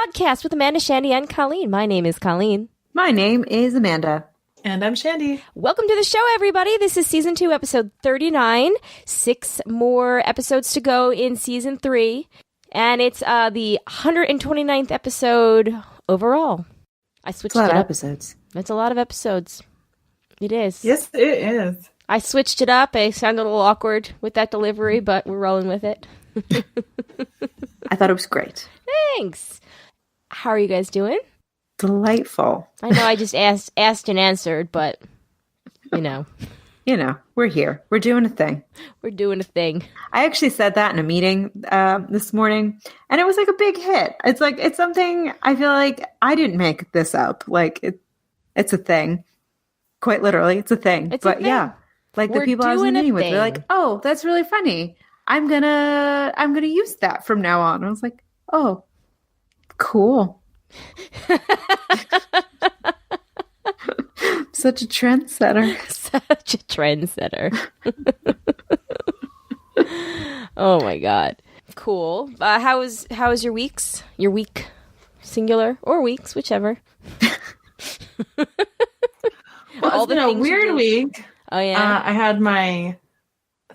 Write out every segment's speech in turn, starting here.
Broadcast with Amanda, Shandy, and Colleen. My name is Colleen. My name is Amanda. And I'm Shandy. Welcome to the show, everybody. This is Season 2, Episode 39. 6 more episodes to go in Season 3. And it's the 129th episode overall. I switched it up. That's a lot of episodes. That's a lot of episodes. It is. Yes, it is. I switched it up. I sounded a little awkward with that delivery, but we're rolling with it. I thought it was great. Thanks. How are you guys doing? Delightful. I know I just asked and answered, but, you know. You know, we're here. We're doing a thing. We're doing a thing. I actually said that in a meeting this morning, and it was like a big hit. It's something I feel like I didn't make this up. Like, it's a thing. Quite literally, it's a thing. It's a thing. Yeah, like the people I was in the meeting with, they're like, "Oh, that's really funny. I'm gonna use that from now on." I was like, "Oh, cool." Such a trendsetter. Such a trendsetter. Oh my god. Cool. How was your weeks? Your week, singular or weeks, whichever. Well, it's been a weird week. Oh yeah. I had my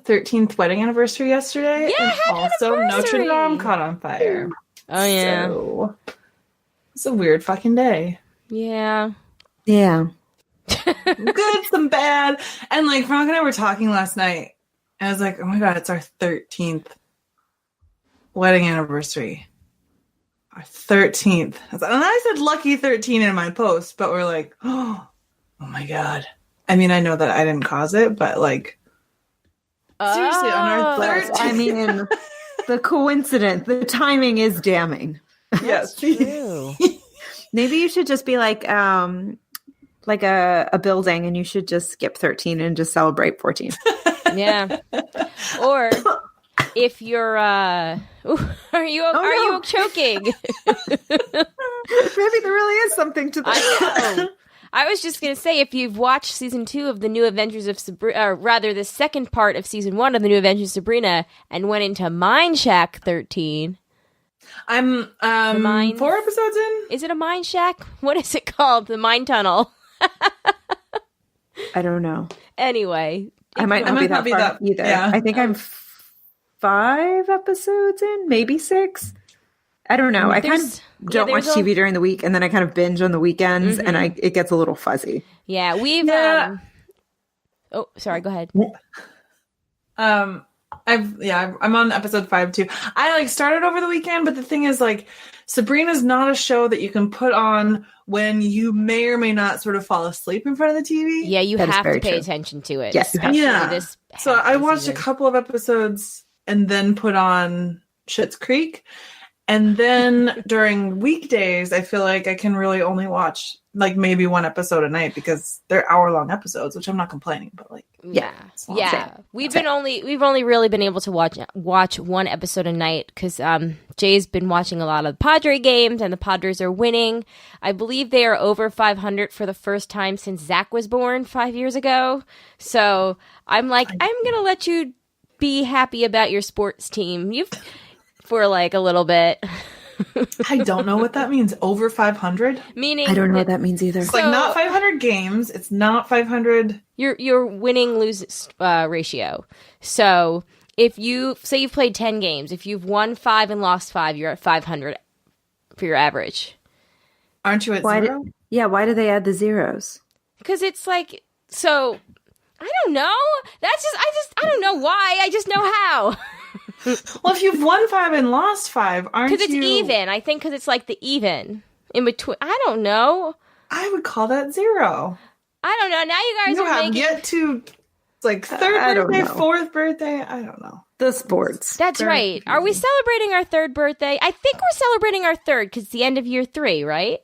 13th wedding anniversary yesterday. Yeah, and also Notre Dome caught on fire. Oh yeah. So it's a weird fucking day. Yeah. Yeah. Good, some bad. And like Frank and I were talking last night. And I was like, oh my god, it's our 13th wedding anniversary. Our 13th. And I said lucky 13 in my post, but we're like, oh my god. I mean, I know that I didn't cause it, but like seriously, on our 13th. I mean, the coincidence, the timing is damning. Yes. True. Maybe you should just be like a building, and you should just skip 13 and just celebrate 14. Yeah. Or if you're are you choking? Maybe there really is something to that. I know. I was just gonna say, if you've watched season 2 of the New Adventures of Sabrina, or rather the second part of season 1 of the New Adventures of Sabrina, and went into Mind Shack 13. I'm 4 episodes in. Is it a Mind Shack? What is it called? The Mind Tunnel. I don't know. Anyway, I might not be that far either. Yeah. I think I'm 5 episodes in, maybe 6. I don't know. I kind of don't watch TV during the week, and then I kind of binge on the weekends, and it gets a little fuzzy. Yeah, we've. Oh, sorry. Go ahead. I'm on episode 5 too. I started over the weekend, but the thing is, Sabrina's not a show that you can put on when you may or may not sort of fall asleep in front of the TV. Yeah, you have to pay attention to it. Yes, this. So I watched a couple of episodes and then put on Schitt's Creek. And then during weekdays, I feel like I can really only watch maybe 1 episode a night because they're hour-long episodes, which I'm not complaining, but yeah. We've only really been able to watch 1 episode a night because Jay's been watching a lot of the Padre games, and the Padres are winning. I believe they are over 500 for the first time since Zach was born 5 years ago. So I'm like, I'm gonna let you be happy about your sports team. For a little bit. I don't know what that means. Over 500? Meaning, I don't know what that means either. It's not 500 games. It's not 500. Your winning lose ratio. So if you say you've played 10 games, if you've won 5 and lost 5, you're at 500 for your average. Aren't you at 0? Why do they add the zeros? Because it's so. I don't know. I don't know why. I just know how. Well, if you've won 5 and lost 5, aren't you? Because it's even. I think because it's the even in between. I don't know. I would call that 0. I don't know. Now you guys are making... yet to, 3rd birthday, 4th birthday. I don't know. The sports. That's right. Are we celebrating our 3rd birthday? I think we're celebrating our 3rd because it's the end of year 3, right?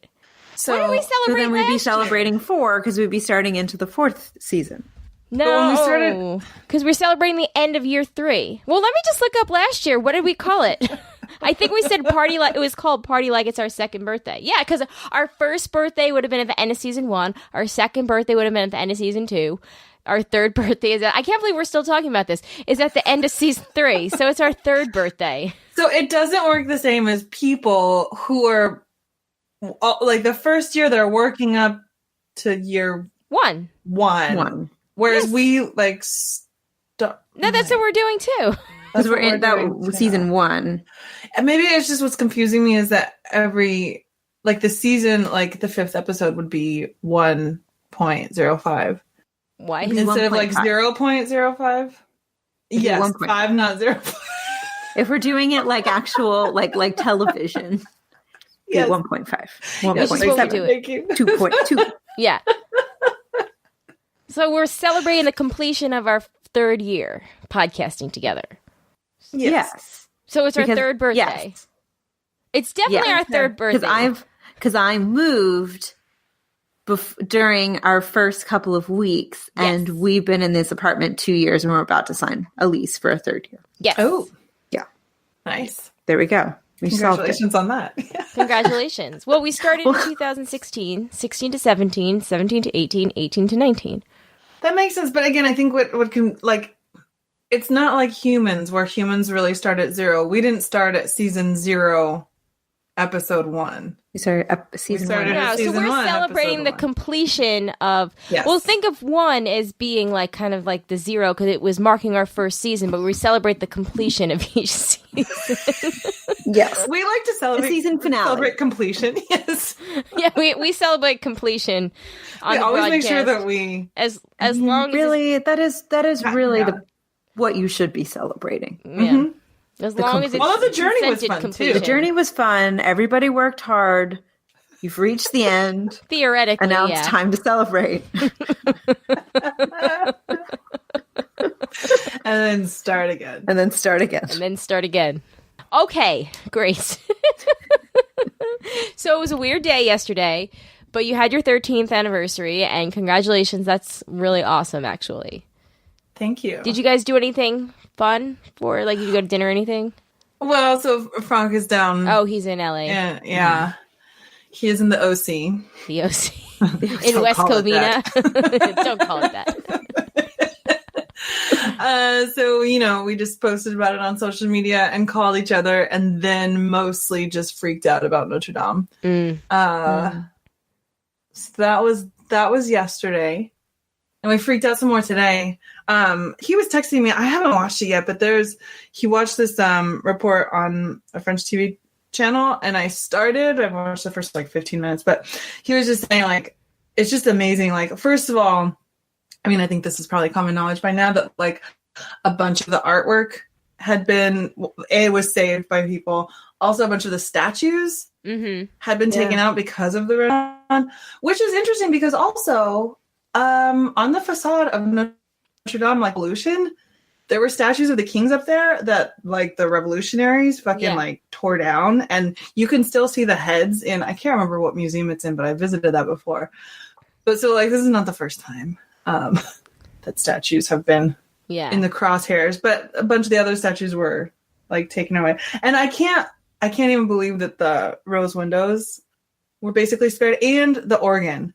So, what did we celebrate then we'd be last celebrating 4 because we'd be starting into the 4th season. No, because we're celebrating the end of year 3. Well, let me just look up last year. What did we call it? I think we said party like it was called party like it's our 2nd birthday. Yeah, because our 1st birthday would have been at the end of season 1. Our 2nd birthday would have been at the end of season 2. Our 3rd birthday is I can't believe we're still talking about this. Is at the end of season 3, so it's our 3rd birthday. So it doesn't work the same as people who are like the first year they're working up to year one. Whereas we like no, that's what we're doing too. Because we're in that season 1. And maybe it's just what's confusing me is that every like the season, like the 5th episode would be 1.05. Why instead of like 0.05? Yes, 5, not 0.5. If we're doing it like actual like television, yes. 1.5. 1.7. Thank you. 2.2. Yeah. So we're celebrating the completion of our 3rd year podcasting together. Yes. So it's our 3rd birthday. Yes. It's definitely our 3rd birthday. Because I moved during our first couple of weeks, and we've been in this apartment 2 years, and we're about to sign a lease for a 3rd year. Yes. Oh. Yeah. Nice. There we go. Congratulations on that. Congratulations. Well, we started in 2016, 16 to 17, 17 to 18, 18 to 19. That makes sense. But again, I think what can, like, it's not like humans, where humans really start at 0. We didn't start at season 0, episode 1. We started season 1. Yeah, so we're celebrating the completion of... Yes. Well, think of 1 as being like kind of like the 0, because it was marking our first season, but we celebrate the completion of each season. Yes. We like to celebrate the season finale. Celebrate completion, yes. Yeah, we celebrate completion on the always broadcast. Make sure that we... As long really, that is really what you should be celebrating. Yeah. Mm-hmm. As long as it's the journey was fun completion. too. The journey was fun. Everybody worked hard. You've reached the end. Theoretically, and now it's time to celebrate. And then start again. Okay, great. So it was a weird day yesterday, but you had your 13th anniversary, and congratulations. That's really awesome, actually. Thank you. Did you guys do anything fun for, like, did you go to dinner or anything? Well, so Frank is down. Oh, he's in LA. Yeah. Mm-hmm. He is in the OC. The OC. In West Covina. Don't call it that. So, we just posted about it on social media and called each other, and then mostly just freaked out about Notre Dame. So that was yesterday. And we freaked out some more today. He was texting me. I haven't watched it yet, but he watched this report on a French TV channel, and I watched the first 15 minutes, but he was just saying, like, it's just amazing. Like, first of all, I mean, I think this is probably common knowledge by now that, like, a bunch of the artwork was saved by people. Also, a bunch of the statues had been taken out because of the run, which is interesting because also on the facade of Notre Dame, like, Revolution, there were statues of the kings up there that, like, the revolutionaries like tore down, and you can still see the heads in, I can't remember what museum it's in, but I visited that before. But so, like, this is not the first time that statues have been in the crosshairs, but a bunch of the other statues were, like, taken away. And I can't even believe that the rose windows were basically spared, and the organ.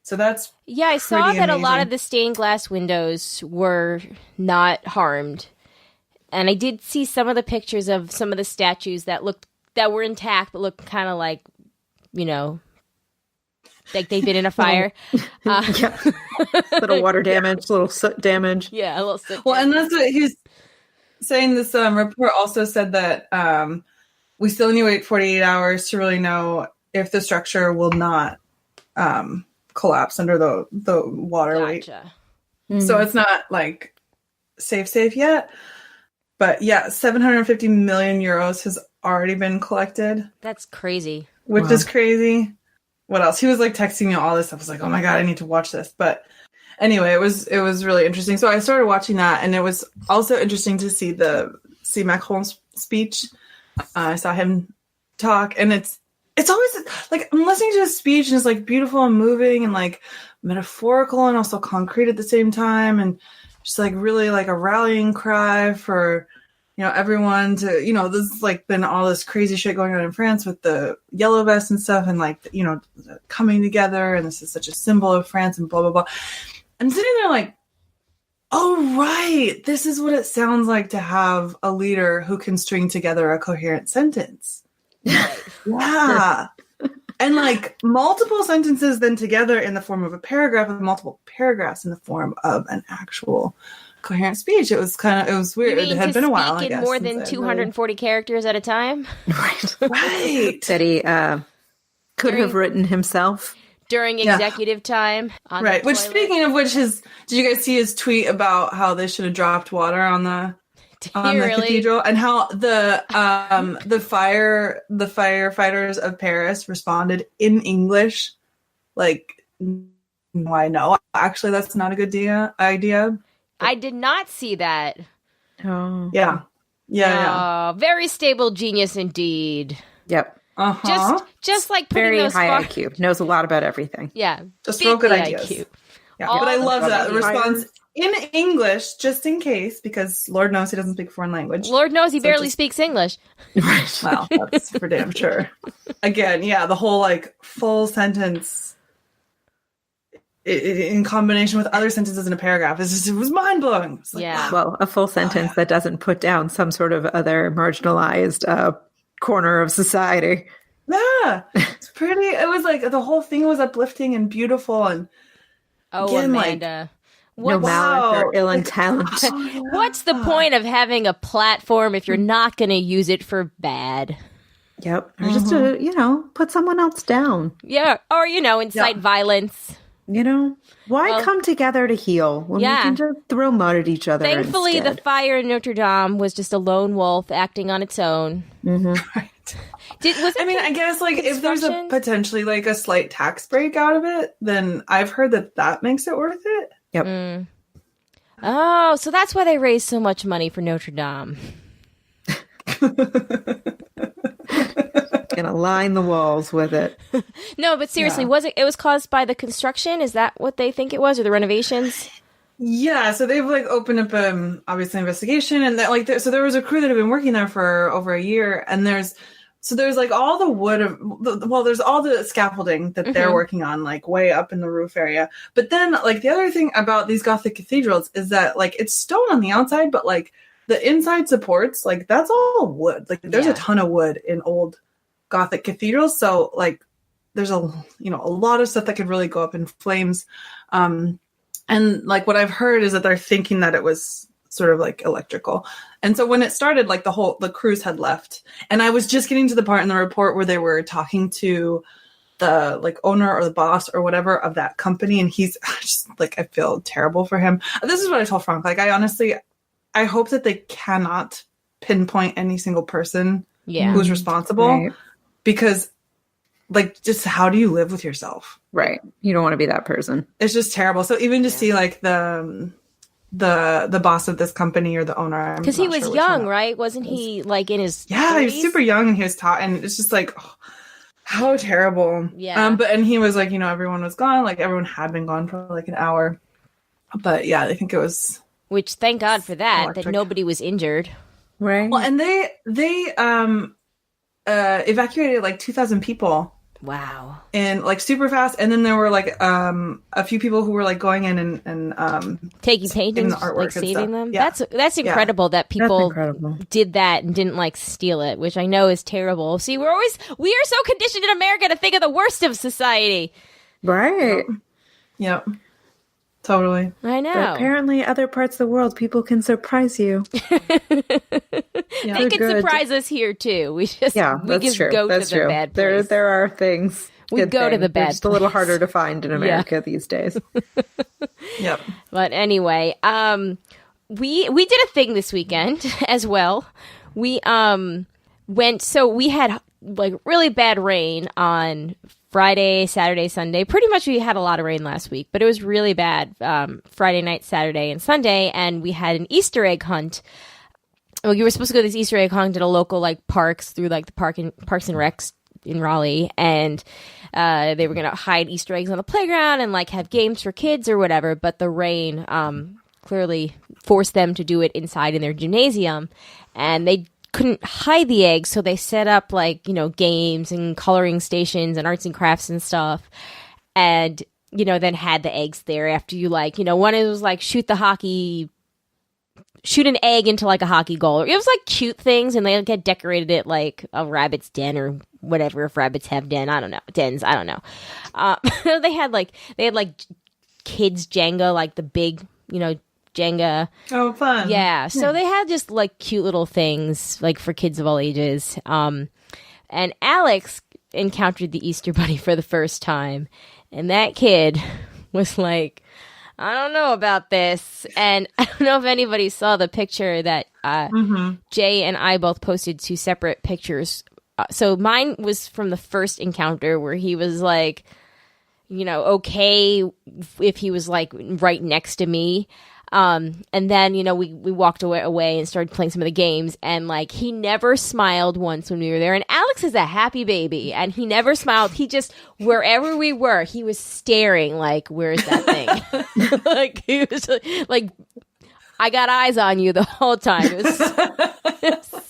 So that's I saw that amazing. A lot of the stained glass windows were not harmed, and I did see some of the pictures of some of the statues that were intact, but looked kind of like, like they'd been in a fire. Little water damage, little soot damage. Yeah, a little soot. Well, and that's what he was saying. This report also said that we still need to wait 48 hours to really know if the structure will not collapse under the water weight. So it's not, like, safe yet. But yeah, 750 million euros has already been collected. That's crazy. Which is crazy. What else? He was, like, texting me all this stuff. I was like, oh my God, I need to watch this. But anyway, it was really interesting. So I started watching that, and it was also interesting to see Macron's speech. I saw him talk, and it's always, like, I'm listening to his speech, and it's, like, beautiful and moving and, like, metaphorical and also concrete at the same time, and just, like, really, like, a rallying cry for, everyone to, there's, like, been all this crazy shit going on in France with the yellow vest and stuff, and, like, coming together, and this is such a symbol of France and blah, blah, blah. I'm sitting there like, oh, right. This is what it sounds like to have a leader who can string together a coherent sentence. Yeah. And like multiple sentences then together in the form of a paragraph with multiple paragraphs in the form of an actual coherent speech. It was weird. It had been a while, I guess. More than 240 characters at a time? Right. Right. That he could have written himself. During executive time. Right. Which, speaking of which, did you guys see his tweet about how they should have dropped water on the cathedral, and how the firefighters of Paris responded in English, like, "Why no? Actually, that's not a good idea." I did not see that. Oh, yeah. Very stable genius indeed. Yep. Just like putting very those high IQ, knows a lot about everything. Yeah, just real good ideas. IQ. Yeah, but I love that response in English, just in case, because Lord knows he doesn't speak foreign language. Lord knows he barely speaks English. Well, that's for damn sure. Again, the whole like full sentence in combination with other sentences in a paragraph it was mind blowing. Like, wow. Well, a full sentence that doesn't put down some sort of other marginalized corner of society. Yeah, it's pretty. It was like the whole thing was uplifting and beautiful, and again, Amanda, no malice or ill intent. What's the point of having a platform if you're not going to use it for bad? Yep, or just to put someone else down. Yeah, or incite violence. Why come together to heal when we can just throw mud at each other? Thankfully, instead? the fire in Notre Dame was just a lone wolf acting on its own. Mm-hmm. Right. I guess like if there's a potentially like a slight tax break out of it, then I've heard that makes it worth it. Yep. Mm. Oh, so that's why they raised so much money for Notre Dame. Gonna line the walls with it. No, but seriously, it was caused by the construction? Is that what they think it was, or the renovations? Yeah, so they've like opened up obviously investigation, and that so there was a crew that had been working there for over a year, and there's like all the wood there's all the scaffolding that they're working on like way up in the roof area. But then like the other thing about these Gothic cathedrals is that like it's stone on the outside, but like the inside supports, like that's all wood. Like there's a ton of wood in old Gothic cathedrals, so like there's a lot of stuff that could really go up in flames. And like what I've heard is that they're thinking that it was sort of like electrical. And so when it started, like the crews had left, and I was just getting to the part in the report where they were talking to the like owner or the boss or whatever of that company, and he's just like, I feel terrible for him. This is what I told Frank. Like I hope that they cannot pinpoint any single person who's responsible. Right. Because like, just how do you live with yourself? Right. You don't want to be that person. It's just terrible. So even to see like the boss of this company or the owner, because he was young, right? Wasn't he like in his 30s? He was super young and he was taught, and it's just like, how terrible. Yeah. And he was like, everyone was gone. Like everyone had been gone for like an hour. But yeah, I think it was. Which thank God for that nobody was injured. Right. Well, and they evacuated like 2,000 people. Wow. And like super fast. And then there were like a few people who were like going in and taking paintings, the artwork like saving them. Yeah. That's incredible that people incredible. did that and didn't like steal it, which I know is terrible. See, we are so conditioned in America to think of the worst of society. Right. Yep. Totally. I know. But apparently other parts of the world, people can surprise you. They can surprise us here too. We just go to the bad place. There are things. We go to the bad. They're just a little harder to find in America these days. Yep. But anyway, we did a thing this weekend as well. We we had like really bad rain on Friday, Saturday, Sunday. Pretty much we had a lot of rain last week, but it was really bad Friday night, Saturday, and Sunday, and we had an Easter egg hunt. Well, you were supposed to go to this Easter egg hunt at a local like parks through like the Parks and Recs in Raleigh, and they were going to hide Easter eggs on the playground and like have games for kids or whatever, but the rain clearly forced them to do it inside in their gymnasium, and they couldn't hide the eggs, so they set up like games and coloring stations and arts and crafts and stuff, and then had the eggs there after you one was like shoot an egg into like a hockey goal. It was like cute things, and they had decorated it like a rabbit's den or whatever, if rabbits have dens, I don't know. They had like kids Jenga, like the big, Jenga. Oh, fun. Yeah. So they had just like cute little things like for kids of all ages. And Alex encountered the Easter Bunny for the first time. And that kid was like, I don't know about this. And I don't know if anybody saw the picture that Jay and I both posted 2 separate pictures. So mine was from the first encounter where he was like, okay if he was like right next to me. And then, we walked away and started playing some of the games, and like he never smiled once when we were there. And Alex is a happy baby, and he never smiled. He just, wherever we were, he was staring like, where's that thing? Like he was like, I got eyes on you the whole time. It was so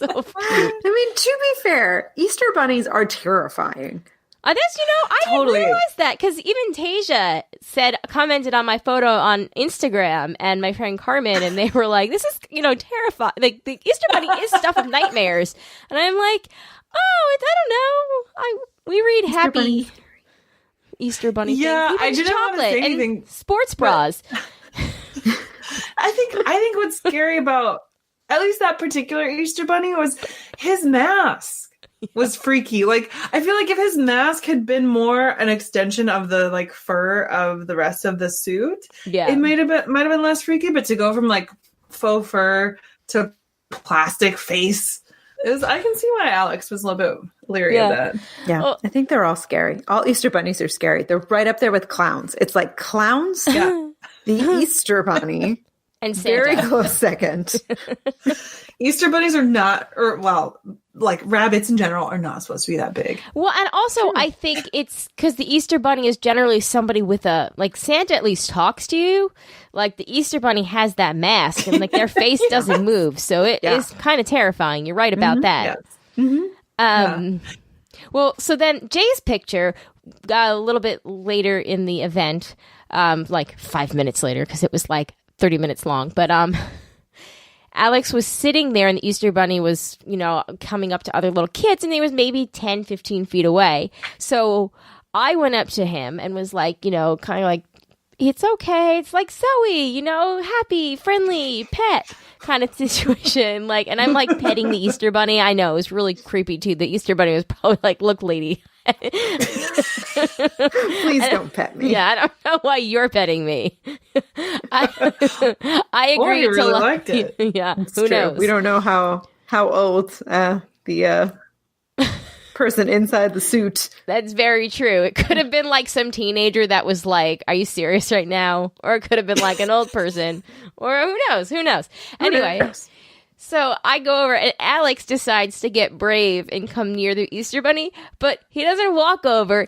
cute. I mean, to be fair, Easter bunnies are terrifying. That's, I Totally. didn't realize that, because even Tasia commented on my photo on Instagram, and my friend Carmen, and they were like, this is, terrifying. Like, the Easter Bunny is stuff of nightmares. And I'm like, I don't know. We read happy Easter Bunny Yeah, things. I didn't want to say anything. And sports bras. I think what's scary about at least that particular Easter Bunny was his mask. Was freaky. Like, I feel like if his mask had been more an extension of the like fur of the rest of the suit, it might have been less freaky. But to go from like faux fur to plastic face, I can see why Alex was a little bit leery of that. Yeah, well, I think they're all scary. All Easter bunnies are scary. They're right up there with clowns. It's like clowns, the Easter bunny, and Santa. Very close second. Easter bunnies are not, like rabbits in general are not supposed to be that big. Well, and also I think it's because the Easter Bunny is generally somebody with like Santa at least talks to you. Like the Easter Bunny has that mask and like their face doesn't move. So it is kind of terrifying. You're right about that. Yes. Well, so then Jay's picture got a little bit later in the event, like 5 minutes later, because it was like 30 minutes long. But Alex was sitting there, and the Easter Bunny was, coming up to other little kids, and he was maybe 10, 15 feet away. So I went up to him and was like, kind of like, it's okay. It's like Zoe, happy, friendly, pet kind of situation. Like, and I'm like petting the Easter Bunny. I know, it was really creepy too. The Easter Bunny was probably like, look, lady. Please don't pet me. Yeah, I don't know why you're petting me. I agree. Or you really liked it. Yeah, It's who true. knows? We don't know how old the person inside the suit. That's very true. It could have been like some teenager that was like, "Are you serious right now?" Or it could have been like an old person, or who knows? Who knows? Anyway. So I go over, and Alex decides to get brave and come near the Easter Bunny, but he doesn't walk over.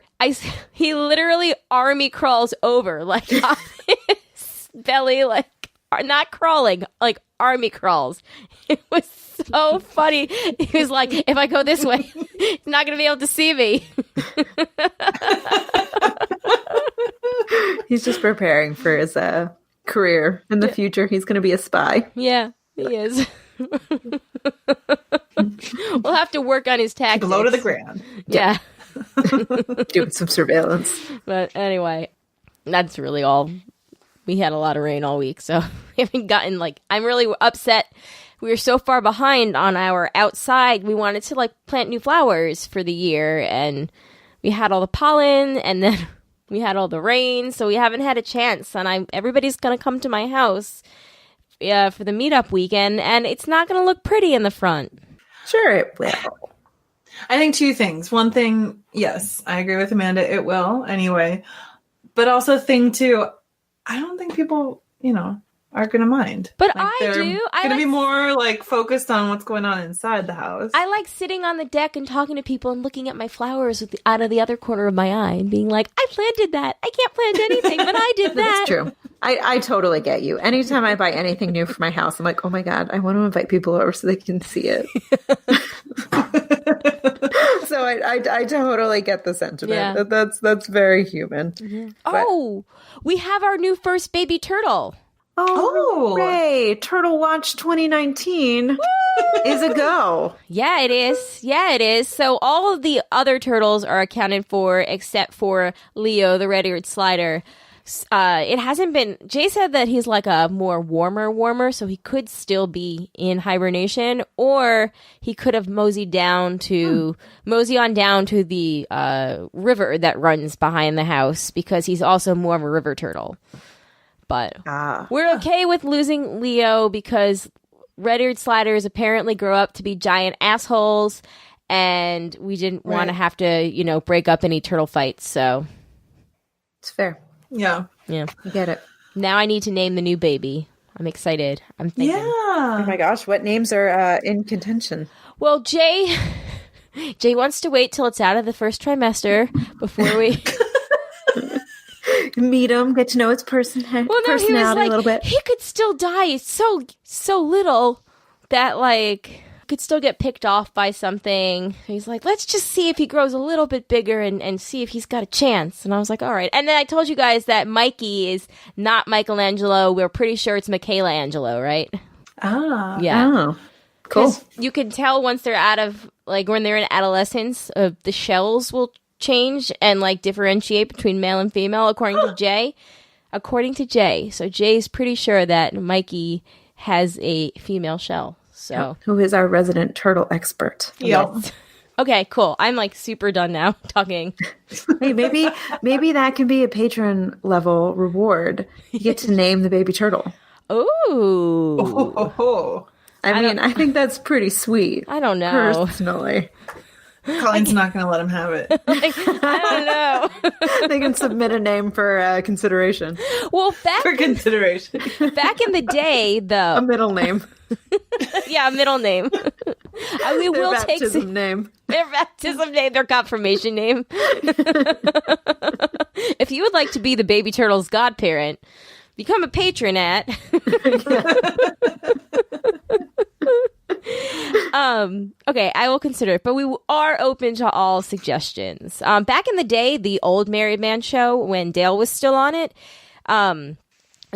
He literally army crawls over, like on his belly, like not crawling, like army crawls. It was so funny. He was like, if I go this way, he's not going to be able to see me. He's just preparing for his career in the future. He's going to be a spy. Yeah, he is. We'll have to work on his tactics. Low to the ground. Yeah. Doing some surveillance. But anyway, that's really all. We had a lot of rain all week, so we haven't gotten I'm really upset. We were so far behind on our outside. We wanted to plant new flowers for the year, and we had all the pollen, and then we had all the rain, so we haven't had a chance. And everybody's gonna come to my house for the meetup weekend, and it's not going to look pretty in the front. Sure it will. I think 2 things. One thing, yes, I agree with Amanda, it will anyway. But also thing 2, I don't think people, are going to mind. But I do. I'm going to be more focused on what's going on inside the house. I like sitting on the deck and talking to people and looking at my flowers out of the other corner of my eye and being like, I planted that. I can't plant anything, but I did that. That's true. I totally get you. Anytime I buy anything new for my house, I'm like, oh my God, I want to invite people over so they can see it. So I totally get the sentiment. Yeah. That's very human. Mm-hmm. But, We have our new first baby turtle. hooray! Turtle Watch 2019. Woo! is a go. Yeah, it is. Yeah, it is. So all of the other turtles are accounted for except for Leo, the red-eared slider. It hasn't been. Jay said that he's like a more warmer, so he could still be in hibernation, or he could have mosey on down to the river that runs behind the house, because he's also more of a river turtle. But we're okay with losing Leo because red-eared sliders apparently grow up to be giant assholes, and we didn't want to have to, break up any turtle fights. So it's fair. Yeah. I get it. Now I need to name the new baby. I'm excited. I'm thinking. Yeah. Oh my gosh, what names are in contention? Well, Jay wants to wait till it's out of the first trimester before we meet him, get to know its personality a little bit. He could still die so little that could still get picked off by something. He's like, let's just see if he grows a little bit bigger and see if he's got a chance. And I was like, all right. And then I told you guys that Mikey is not Michelangelo. We're pretty sure it's Michelangelo, right? Ah. Yeah. Oh, cool. You can tell once they're out of, when they're in adolescence, the shells will change and differentiate between male and female, according to Jay. So Jay's pretty sure that Mikey has a female shell. So, who is our resident turtle expert? Yep. Okay, cool. I'm super done now talking. Hey, maybe that can be a patron level reward. You get to name the baby turtle. Ooh. I think that's pretty sweet. I don't know. Personally. Colleen's not going to let him have it. I don't know. They can submit a name for consideration. Well, for consideration. Back in the day, though. A middle name. Yeah, a middle name. We will take name. Their baptism name, their confirmation name. If you would like to be the baby turtle's godparent, become a patron at. Okay, I will consider it, but we are open to all suggestions. Back in the day, the old Married Man show, when Dale was still on it,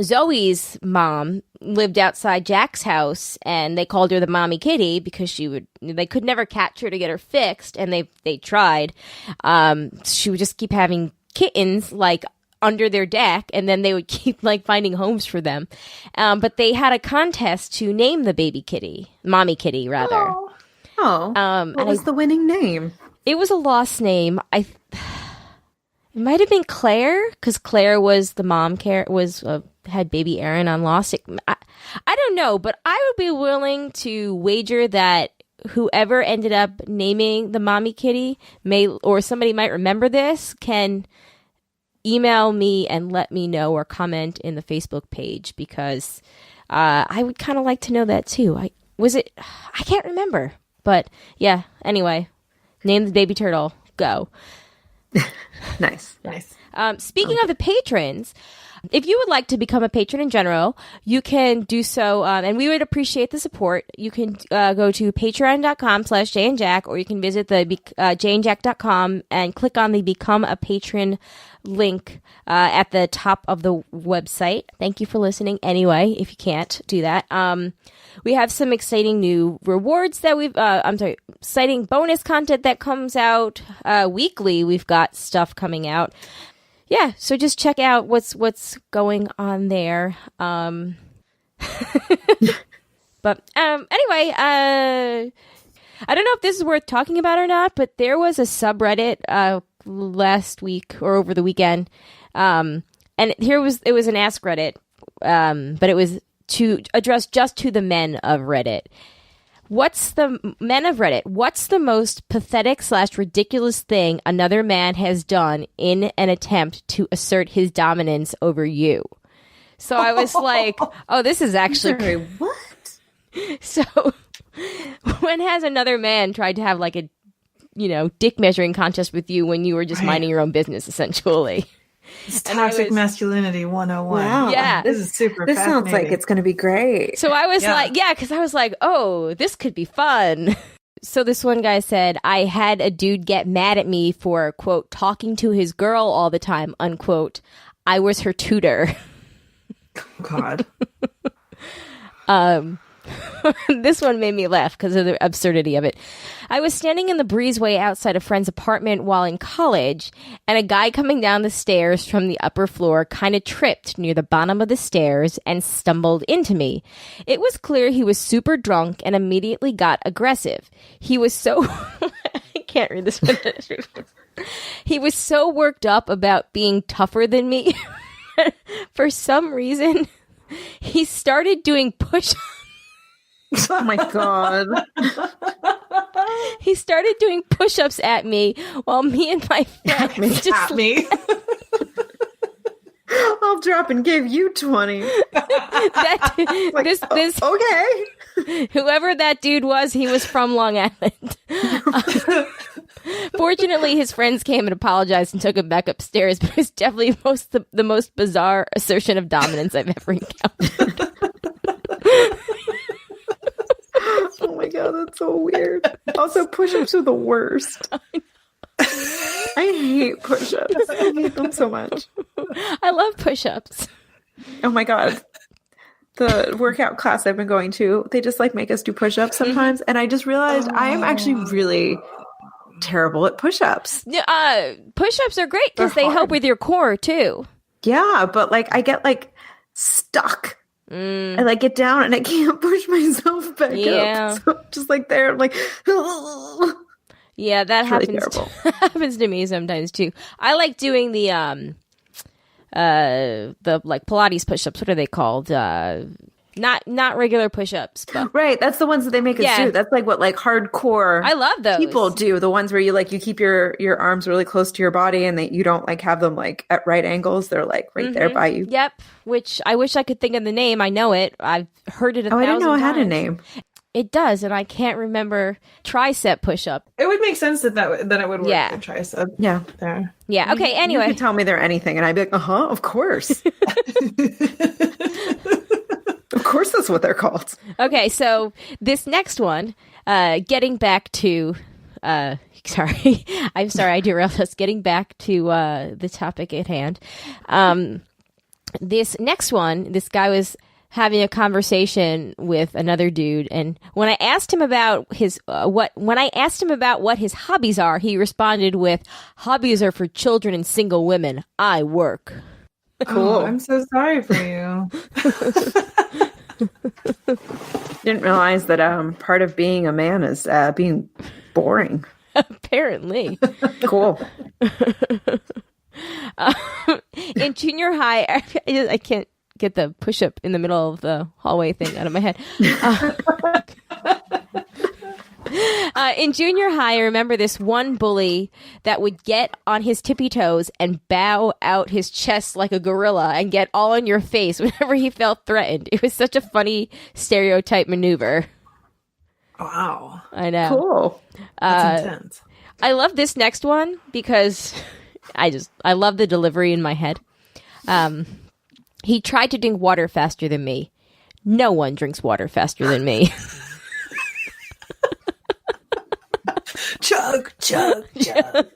Zoe's mom lived outside Jack's house, and they called her the mommy kitty because they could never catch her to get her fixed, and they tried. She would just keep having kittens under their deck, and then they would keep finding homes for them. But they had a contest to name the baby kitty, mommy kitty rather. What was the winning name? It was a lost name. It might have been Claire, because Claire was the mom. Had baby Aaron on Lost. I don't know, but I would be willing to wager that whoever ended up naming the mommy kitty or somebody might remember this, can email me and let me know, or comment in the Facebook page, because I would kind of like to know that too. I can't remember, but yeah. Anyway, name the baby turtle. Go. Nice. Speaking of the patrons, if you would like to become a patron in general, you can do so, and we would appreciate the support. You can go to patreon.com/JayandJack, or you can visit the jayandjack.com and click on the Become a Patron link at the top of the website. Thank you for listening anyway, if you can't do that. We have some exciting new rewards that exciting bonus content that comes out weekly. We've got stuff coming out. Yeah, so just check out what's going on there. But anyway, I don't know if this is worth talking about or not, but there was a subreddit last week or over the weekend, and it was an Ask Reddit, but it was to address just to the men of Reddit. What's the most pathetic / ridiculous thing another man has done in an attempt to assert his dominance over you? So I was like, oh, this is actually... Sorry, what? So when has another man tried to have a dick measuring contest with you when you were just minding your own business, essentially? It's toxic masculinity 101. Wow. Yeah. This is super This sounds like it's going to be great. So I was because I was like, oh, this could be fun. So this one guy said, I had a dude get mad at me for, quote, talking to his girl all the time, unquote. I was her tutor. God. This one made me laugh because of the absurdity of it. I was standing in the breezeway outside a friend's apartment while in college, and a guy coming down the stairs from the upper floor kind of tripped near the bottom of the stairs and stumbled into me. It was clear he was super drunk and immediately got aggressive. He was so... I can't read this one. He was so worked up about being tougher than me. For some reason, he started doing push-ups. Oh my God. He started doing push-ups at me while me and my friends just At me. I'll drop and give you 20. Okay. Whoever that dude was, he was from Long Island. Fortunately, his friends came and apologized and took him back upstairs, but it was definitely the most bizarre assertion of dominance I've ever encountered. Oh my God, that's so weird. Also, push-ups are the worst. I hate push-ups. I hate them so much. I love push-ups. Oh my God. The workout class I've been going to, they just like make us do push-ups sometimes. And I just realized I am actually really terrible at push-ups. Push-ups are great because they help with your core too. Yeah, but like I get like stuck. I like get down and I can't push myself back up. So I'm just like there, I'm like, yeah, that really happens. Happens to me sometimes too. I like doing the like Pilates push-ups. What are they called? Not regular push-ups, but right. That's the ones that they make us do. That's like what like hardcore. I love those people do. The ones where you like you keep your arms really close to your body and you don't like have them like at right angles. They're like right there by you. Yep. Which I wish I could think of the name. I know it. I've heard it. I didn't know it times. had a name. It does, and I can't remember. Tricep push-up. It would make sense that it would work for tricep. Yeah. There. Yeah. Okay. Anyway, you could tell me they're anything, and I'd be like, of course. Of course, that's what they're called. Okay, so this next one, getting back to, sorry, I'm sorry, I derailed us. Getting back to the topic at hand. This next one, this guy was having a conversation with another dude, and when I asked him about what his hobbies are, he responded with, "Hobbies are for children and single women. I work." Cool. Oh, I'm so sorry for you. Didn't realize that part of being a man is being boring. Apparently. Cool. In junior high, I can't get the push-up in the middle of the hallway thing out of my head. In junior high, I remember this one bully that would get on his tippy toes and bow out his chest like a gorilla and get all on your face whenever he felt threatened. It was such a funny stereotype maneuver. Wow. I know. Cool. That's intense. I love this next one because I love the delivery in my head. He tried to drink water faster than me. No one drinks water faster than me. Chug, chug, chug.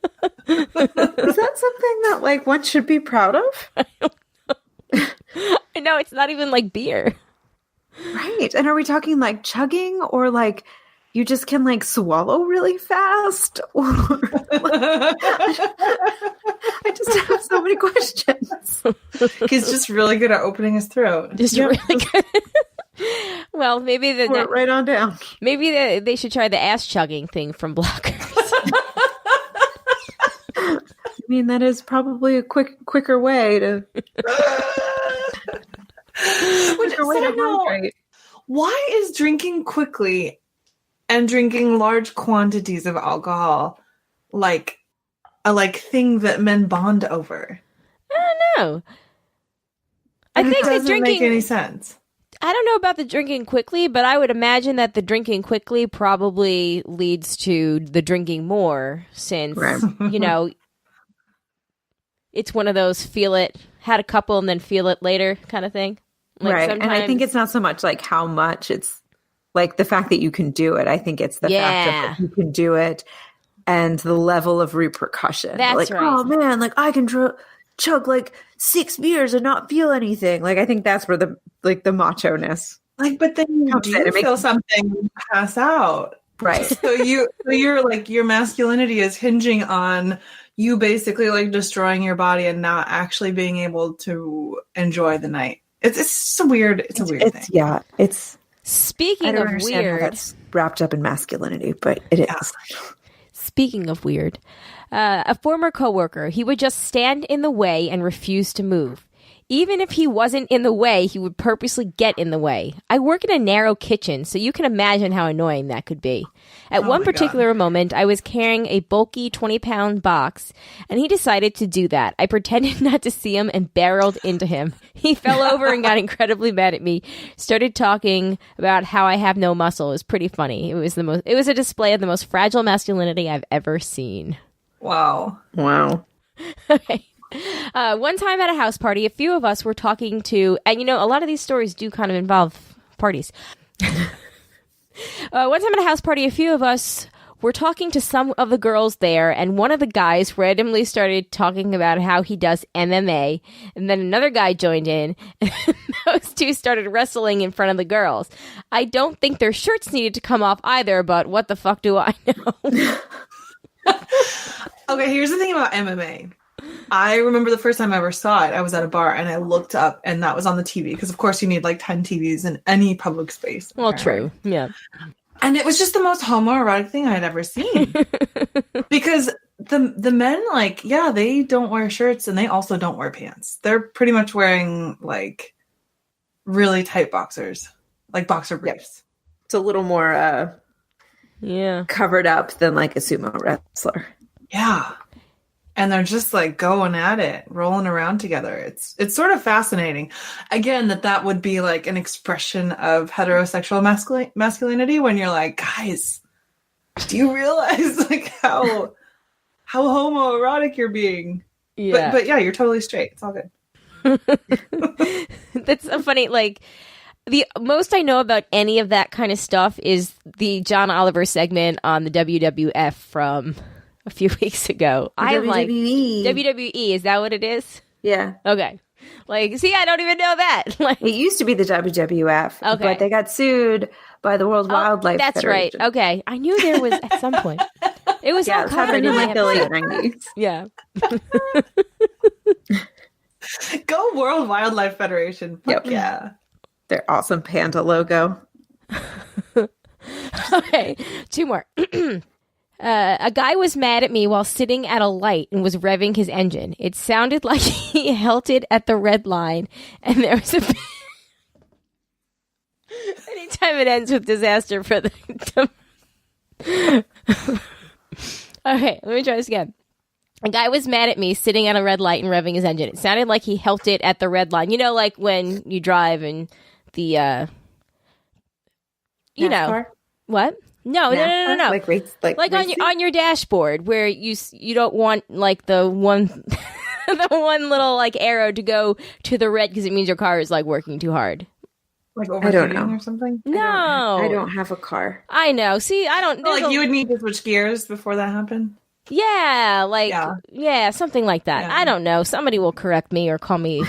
Is that something that like one should be proud of? I know, it's not even like beer. Right. And are we talking like chugging or like you just can like swallow really fast? Or I just have so many questions. He's just really good at opening his throat. Just really good. Well, maybe right on down. Maybe they should try the ass chugging thing from Blockers. I mean, that is probably a quicker way to. Why is drinking quickly and drinking large quantities of alcohol like a thing that men bond over? I don't know. I think it that doesn't drinking make any sense. I don't know about the drinking quickly, but I would imagine that the drinking quickly probably leads to the drinking more since, you know, it's one of those had a couple and then feel it later kind of thing. Like right. And I think it's not so much like how much, it's like the fact that you can do it. I think it's the fact that you can do it and the level of repercussion. That's like, right. Oh man, like I can chug like 6 beers and not feel anything. Like I think that's where the macho-ness Like, but then you do feel something pass out. Right. So you're like, your masculinity is hinging on you basically like destroying your body and not actually being able to enjoy the night. It's just a weird thing. Yeah. It's speaking of weird, that's wrapped up in masculinity, but it is. Speaking of weird, a former coworker, he would just stand in the way and refuse to move. Even if he wasn't in the way, he would purposely get in the way. I work in a narrow kitchen, so you can imagine how annoying that could be. At one particular moment, I was carrying a bulky 20-pound box, and he decided to do that. I pretended not to see him and barreled into him. He fell over and got incredibly mad at me. Started talking about how I have no muscle. It was pretty funny. It was a display of the most fragile masculinity I've ever seen. Wow. Okay. One time at a house party, a few of us were talking to, and a lot of these stories do kind of involve parties. One time at a house party, a few of us were talking to some of the girls there, and one of the guys randomly started talking about how he does MMA, and then another guy joined in, and those two started wrestling in front of the girls. I don't think their shirts needed to come off either, but what the fuck do I know? Okay, here's the thing about MMA. I remember the first time I ever saw it, I was at a bar and I looked up and that was on the TV because, of course, you need like 10 TVs in any public space. Well, true. Yeah. And it was just the most homoerotic thing I'd ever seen. Because the men, like, yeah, they don't wear shirts and they also don't wear pants. They're pretty much wearing like really tight boxers, like boxer briefs. It's a little more covered up than like a sumo wrestler. Yeah. And they're just like going at it, rolling around together. It's sort of fascinating. Again, that would be like an expression of heterosexual masculinity when you're like, guys, do you realize like how homoerotic you're being? Yeah. But yeah, you're totally straight. It's all good. That's so funny. Like, the most I know about any of that kind of stuff is the John Oliver segment on the WWF from a few weeks ago. I'm like, WWE, is that what it is? Yeah. Okay. Like, see, I don't even know that. Like, it used to be the WWF, but they got sued by the World Wildlife That's Federation. Right. Okay. I knew there was at some point. It was all covered in like the late 90s. Yeah. Go World Wildlife Federation. Fuck yeah. Their awesome panda logo. Okay. Two more. A guy was mad at me while sitting at a light and was revving his engine. It sounded like he halted at the red line, and there was a... Anytime it ends with disaster for the... Okay, let me try this again. A guy was mad at me sitting at a red light and revving his engine. It sounded like he halted at the red line. You know, like when you drive and the... NASCAR? What? No. Like on your dashboard where you don't want like the one the one little like arrow to go to the red because it means your car is like working too hard. Like overheating or something? No. I don't have a car. I know. See, I don't... Like you would need to switch gears before that happened? Yeah, like yeah, something like that. Yeah. I don't know. Somebody will correct me or call me out.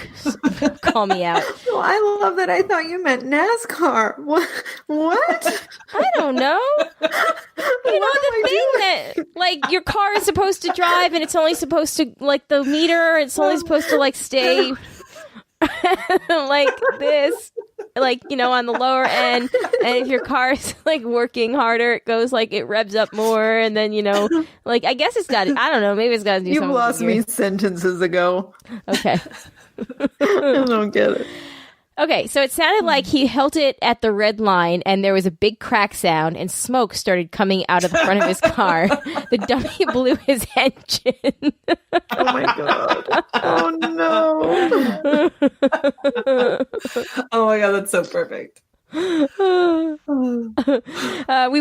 Well, I love that. I thought you meant NASCAR. What? I don't know. You know the thing that like your car is supposed to drive and it's only supposed to like the meter. It's only supposed to like stay like this, like, you know, on the lower end, and if your car is like working harder, it goes like it revs up more, and then, you know, like I guess it's got, I don't know, maybe it's got to do something. You lost me sentences ago. Okay. I don't get it. Okay, so it sounded like he held it at the red line, and there was a big crack sound, and smoke started coming out of the front of his car. The dummy blew his engine. Oh my god! Oh no! Oh my god, that's so perfect. We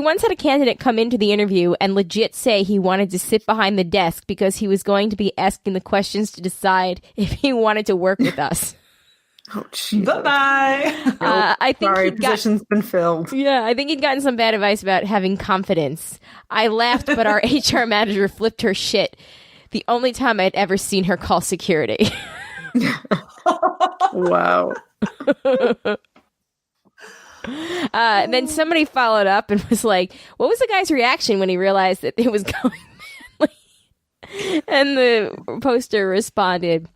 once had a candidate come into the interview and legit say he wanted to sit behind the desk because he was going to be asking the questions to decide if he wanted to work with us. Oh, Jesus. Bye-bye. I think sorry, position's been filled. Yeah, I think he'd gotten some bad advice about having confidence. I laughed, but our HR manager flipped her shit. The only time I'd ever seen her call security. Wow. Then somebody followed up and was like, what was the guy's reaction when he realized that it was going badly? And the poster responded,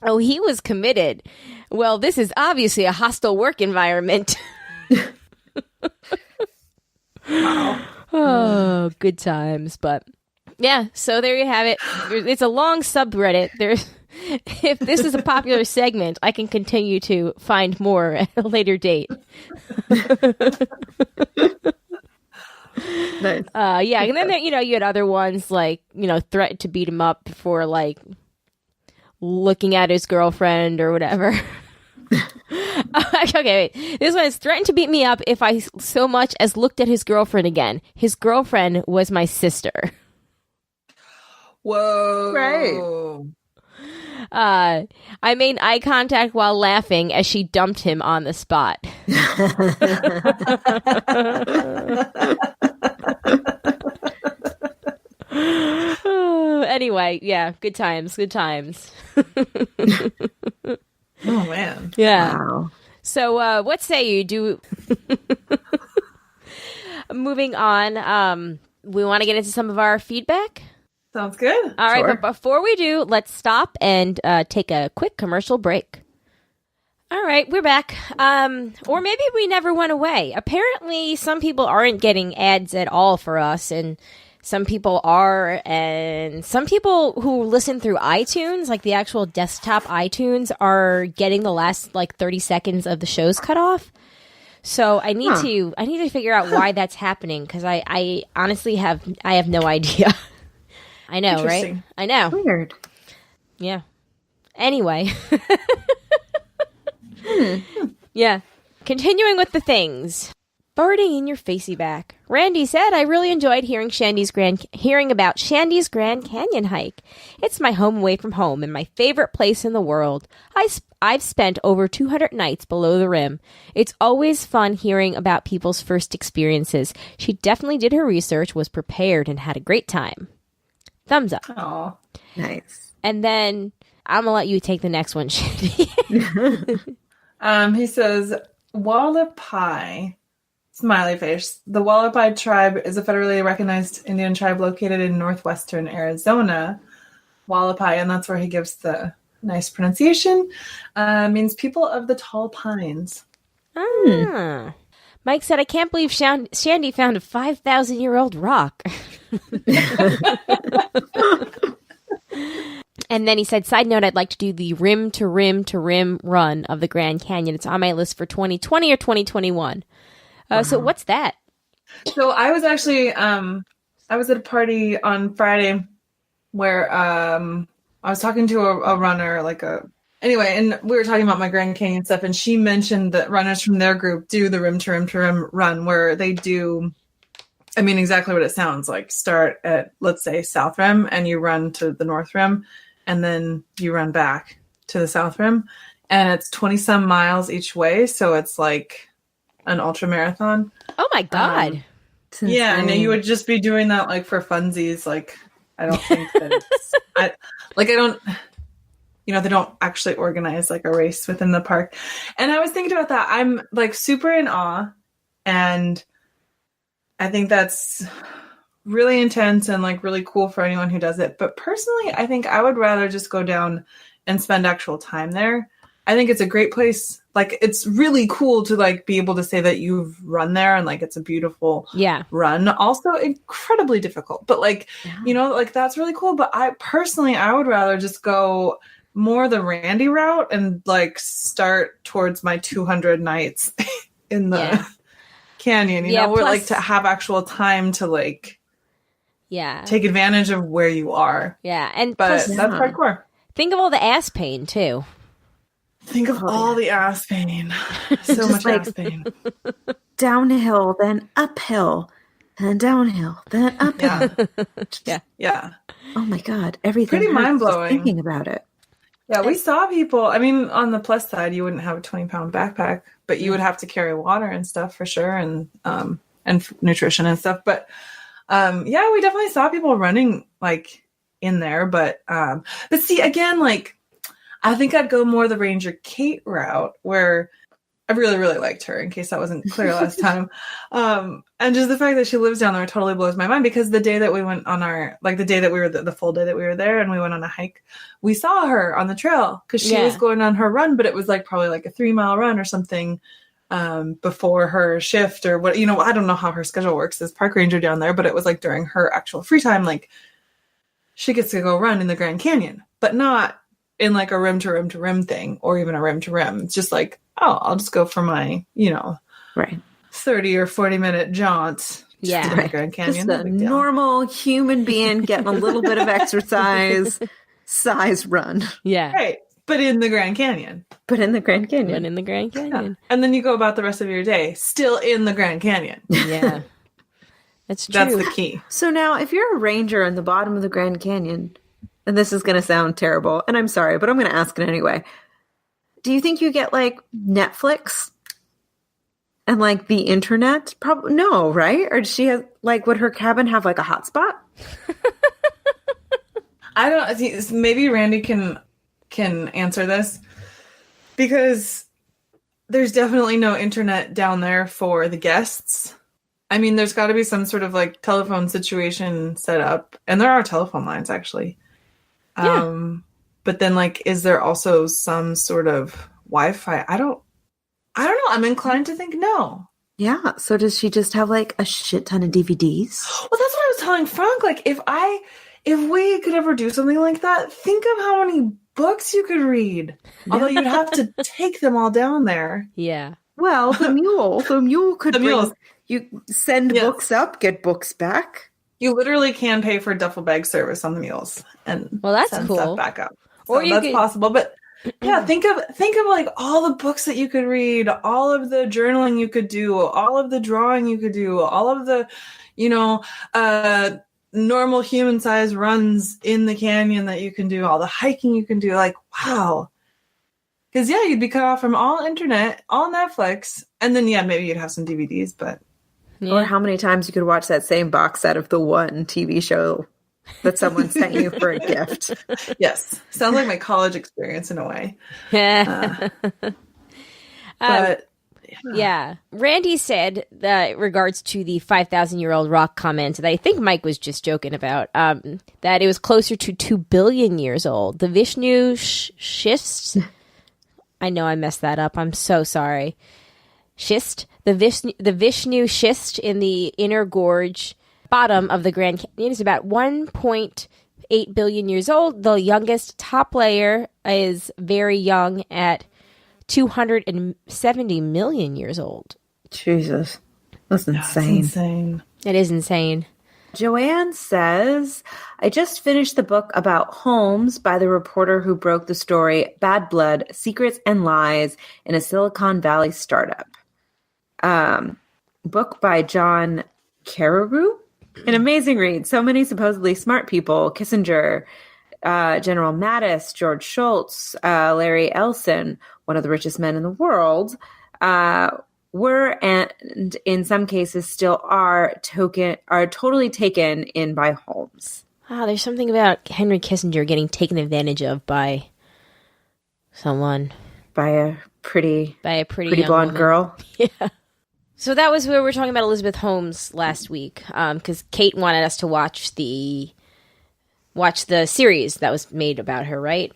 oh, he was committed. Well, this is obviously a hostile work environment. Wow. Oh, good times. But yeah, so there you have it. It's a long subreddit. If this is a popular segment, I can continue to find more at a later date. Nice. Yeah, and then there, you had other ones like threatened to beat him up for like looking at his girlfriend or whatever. Okay, wait. This one is threatened to beat me up if I so much as looked at his girlfriend again. His girlfriend was my sister. Whoa. Right. I made eye contact while laughing as she dumped him on the spot. Anyway, yeah, good times. Oh man. Yeah. Wow. So, what say you? Moving on, we want to get into some of our feedback? Sounds good. All right, Sure. but before we do, let's stop and take a quick commercial break. All right, we're back. Or maybe we never went away. Apparently, some people aren't getting ads at all for us, and some people are, and some people who listen through iTunes, like the actual desktop iTunes, are getting the last 30 seconds of the shows cut off. So I need to figure out why that's happening, because I honestly have no idea. I know, right? Interesting. I know. Weird. Yeah. Anyway. Yeah. Continuing with the things. Birding in your facey back. Randy said, I really enjoyed hearing about Shandy's Grand Canyon hike. It's my home away from home and my favorite place in the world. I've spent over 200 nights below the rim. It's always fun hearing about people's first experiences. She definitely did her research, was prepared, and had a great time. Thumbs up. Oh. Nice. And then I'm going to let you take the next one, Shandy. He says, Wallapai, smiley face. The Wallapai tribe is a federally recognized Indian tribe located in northwestern Arizona. Wallapai, and that's where he gives the nice pronunciation, means people of the tall pines. Ah. Mike said, I can't believe Shandy found a 5,000-year-old rock. And then he said, side note, I'd like to do the rim to rim to rim run of the Grand Canyon. It's on my list for 2020 or 2021. So what's that? So I was actually, I was at a party on Friday where I was talking to a runner, anyway, and we were talking about my Grand Canyon stuff, and she mentioned that runners from their group do the rim to rim to rim run where they do, exactly what it sounds like. Start at, let's say, South Rim, and you run to the North Rim, and then you run back to the South Rim. And it's 20-some miles each way, so it's like an ultra marathon. Oh, my God. Yeah, and you would just be doing that, for funsies. I don't think that it's... they don't actually organize, a race within the park. And I was thinking about that. I'm, super in awe, and I think that's really intense and really cool for anyone who does it. But personally, I think I would rather just go down and spend actual time there. I think it's a great place. It's really cool to be able to say that you've run there and it's a beautiful run. Also incredibly difficult, but that's really cool. But I would rather just go more the Randy route and start towards my 200 nights in the canyon, where to have actual time to take advantage of where you are. Yeah. And but plus, that's hardcore. Think of all the ass pain too. Think of all the ass pain. So much ass pain. Downhill, then uphill, then downhill, then uphill. Yeah. Oh my God. Everything. Pretty mind-blowing. Thinking about it. Yeah, we saw people. On the plus side, you wouldn't have a 20-pound backpack, but you would have to carry water and stuff for sure, and nutrition and stuff. But we definitely saw people running in there. But see, again, I think I'd go more the Ranger Kate route, where I really, really liked her, in case that wasn't clear last time. And just the fact that she lives down there totally blows my mind, because the day that we went on the day that we were the full day that we were there and we went on a hike, we saw her on the trail because she was going on her run, but it was like probably like a 3-mile run or something before her shift or what, I don't know how her schedule works as park ranger down there, but it was like during her actual free time, like she gets to go run in the Grand Canyon, but not in like a rim to rim to rim thing or even a rim to rim. It's just like, oh, I'll just go for my, right, 30 or 40-minute jaunt. Yeah, to the Grand Canyon. Just a normal human being getting a little bit of exercise, size run. Yeah, right. But in the Grand Canyon. Yeah. And then you go about the rest of your day still in the Grand Canyon. Yeah. That's true. That's the key. So now if you're a ranger in the bottom of the Grand Canyon, and this is going to sound terrible, and I'm sorry, but I'm going to ask it anyway. Do you think you get like Netflix and like the internet? Probably no, right? Or does she have would her cabin have like a hotspot? I don't. Maybe Randy can answer this, because there's definitely no internet down there for the guests. I mean, there's got to be some sort of like telephone situation set up, and there are telephone lines actually. Yeah. But then like, is there also some sort of Wi-Fi? I don't know. I'm inclined to think no. Yeah. So does she just have like a shit ton of DVDs? Well, that's what I was telling Frank. Like, if we could ever do something like that, think of how many books you could read. Although you'd have to take them all down there. Yeah. Well, the mule could you send books up, get books back. You literally can pay for duffel bag service on the mules, and that's send cool. Stuff back up. So or that's possible. But yeah, think of like all the books that you could read, all of the journaling you could do, all of the drawing you could do, all of the, normal human size runs in the canyon that you can do, all the hiking you can do. Like, wow. Because you'd be cut off from all internet, all Netflix, and then maybe you'd have some DVDs, but. Yeah. Or how many times you could watch that same box set of the one TV show that someone sent you for a gift. Yes. Sounds like my college experience in a way. But yeah. Randy said that regards to the 5,000-year-old rock comment that I think Mike was just joking about, that it was closer to 2 billion years old. The Vishnu schist. I know I messed that up. I'm so sorry. Schist. The Vishnu schist in the inner gorge bottom of the Grand Canyon is about 1.8 billion years old. The youngest top layer is very young at 270 million years old. Jesus. That's insane. That's insane. It is insane. Joanne says, I just finished the book about Holmes by the reporter who broke the story, Bad Blood, Secrets and Lies in a Silicon Valley Startup. Book by John Carreyrou. An amazing read. So many supposedly smart people, Kissinger, General Mattis, George Shultz, Larry Ellison, one of the richest men in the world, were and in some cases still are totally taken in by Holmes. Wow, there's something about Henry Kissinger getting taken advantage of by someone. By a pretty blonde woman. girl. Yeah. So that was where we were talking about Elizabeth Holmes last week, because Kate wanted us to watch the series that was made about her, right?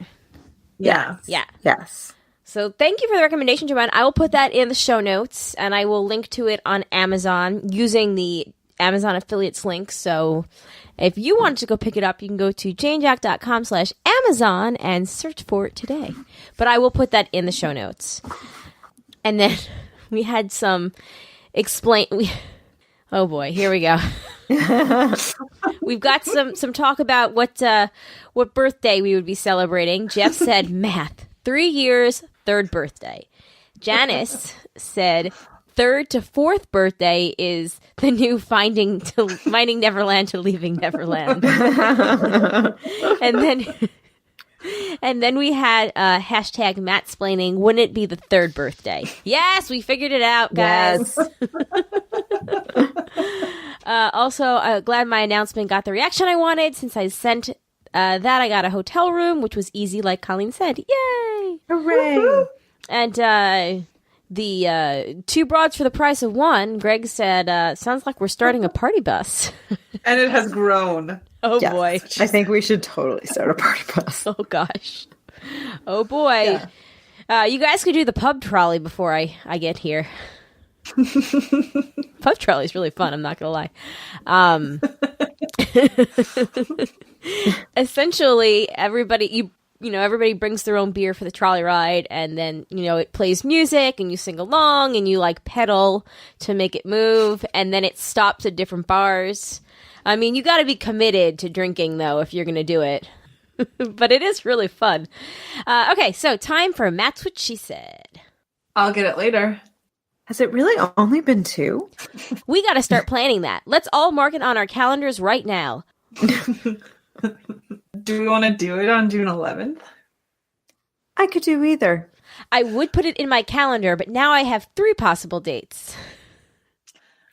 Yeah. Yeah. Yes. So thank you for the recommendation, Joanne. I will put that in the show notes, and I will link to it on Amazon using the Amazon affiliates link. So if you wanted to go pick it up, you can go to janejack.com/Amazon and search for it today. But I will put that in the show notes. And then we had some oh boy, here we go. We've got some talk about what birthday we would be celebrating. Jeff said math. 3 years, third birthday. Janice said 3rd to 4th birthday is the new finding Neverland to leaving Neverland. And then we had hashtag Mattsplaining. Wouldn't it be the 3rd birthday? Yes, we figured it out, guys. Yes. Also, glad my announcement got the reaction I wanted. Since I sent that, I got a hotel room, which was easy, like Colleen said. Yay! Hooray! And the two broads for the price of one, Greg said, sounds like we're starting a party bus. And it has grown. Oh, yes. Boy. I think we should totally start a party bus. Oh, gosh. Oh, boy. Yeah. You guys could do the pub trolley before I get here. Pub trolley is really fun, I'm not going to lie. Essentially, everybody brings their own beer for the trolley ride, and then, it plays music, and you sing along, and you, pedal to make it move, and then it stops at different bars. I mean, you got to be committed to drinking, though, if you're going to do it. But it is really fun. Okay, so time for Matt's What She Said. I'll get it later. Has it really only been 2? We got to start planning that. Let's all mark it on our calendars right now. Do we want to do it on June 11th? I could do either. I would put it in my calendar, but now I have 3 possible dates.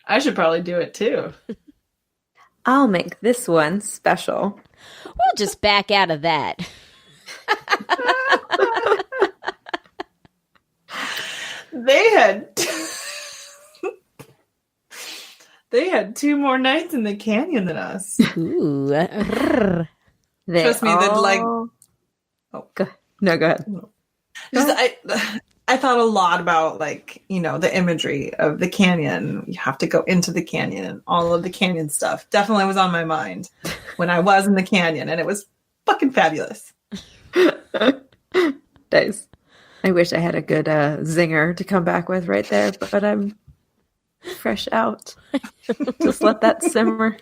I should probably do it too. I'll make this one special. We'll just back out of that. They had 2 more nights in the canyon than us. Ooh. Trust me, they'd like. Oh, go ahead. I thought a lot about the imagery of the canyon. You have to go into the canyon, and all of the canyon stuff definitely was on my mind when I was in the canyon, and it was fucking fabulous. Nice. I wish I had a good zinger to come back with right there, but I'm fresh out. Just let that simmer.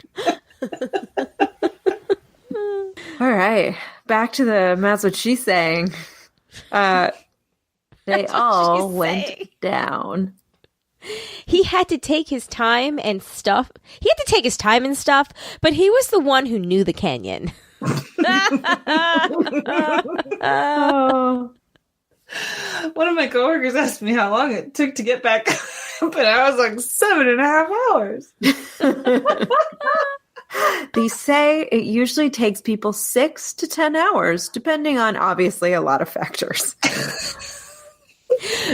All right, back to that's what she's saying. They all went down. He had to take his time and stuff. But he was the one who knew the canyon. Oh. One of my coworkers asked me how long it took to get back up, and I was like 7.5 hours. They say it usually takes people 6 to 10 hours, depending on obviously a lot of factors.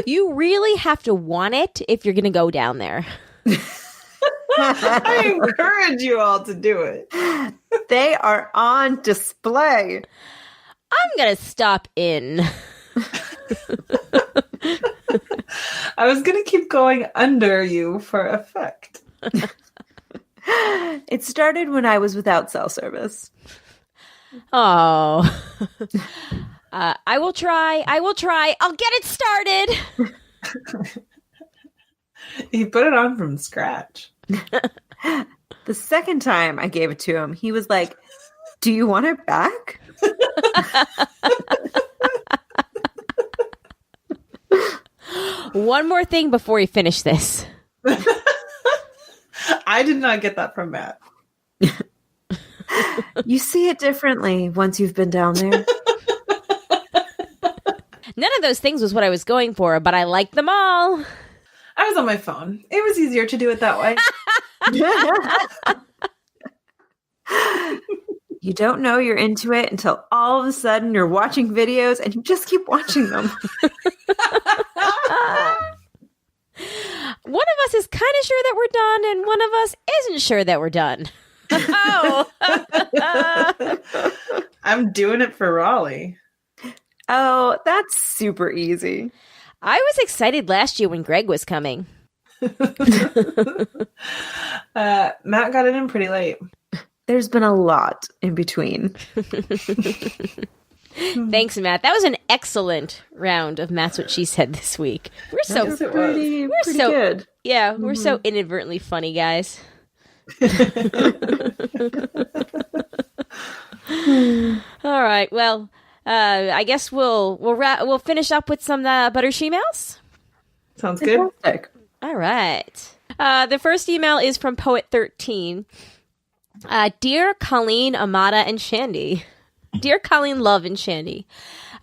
You really have to want it if you're going to go down there. I encourage you all to do it. They are on display. I'm going to stop in. I was going to keep going under you for effect. It started when I was without cell service. Oh. I will try. I'll get it started. He put it on from scratch. The second time I gave it to him, he was like, "Do you want it back?" One more thing before we finish this. I did not get that from Matt. You see it differently once you've been down there. None of those things was what I was going for, but I liked them all. I was on my phone. It was easier to do it that way. You don't know you're into it until all of a sudden you're watching videos and you just keep watching them. One of us is kind of sure that we're done, and one of us isn't sure that we're done. Oh. I'm doing it for Raleigh. Oh, that's super easy. I was excited last year when Greg was coming. Matt got it in pretty late. There's been a lot in between. Thanks, Matt. That was an excellent round of Matt's What She Said this week. We're so pretty good. Yeah, we're so inadvertently funny, guys. All right. Well, I guess we'll finish up with some butter she-mails. Sounds good. Fantastic. All right. The first email is from Poet13. Dear Colleen, Amada, and Shandy. Dear Colleen, Love, and Shandy.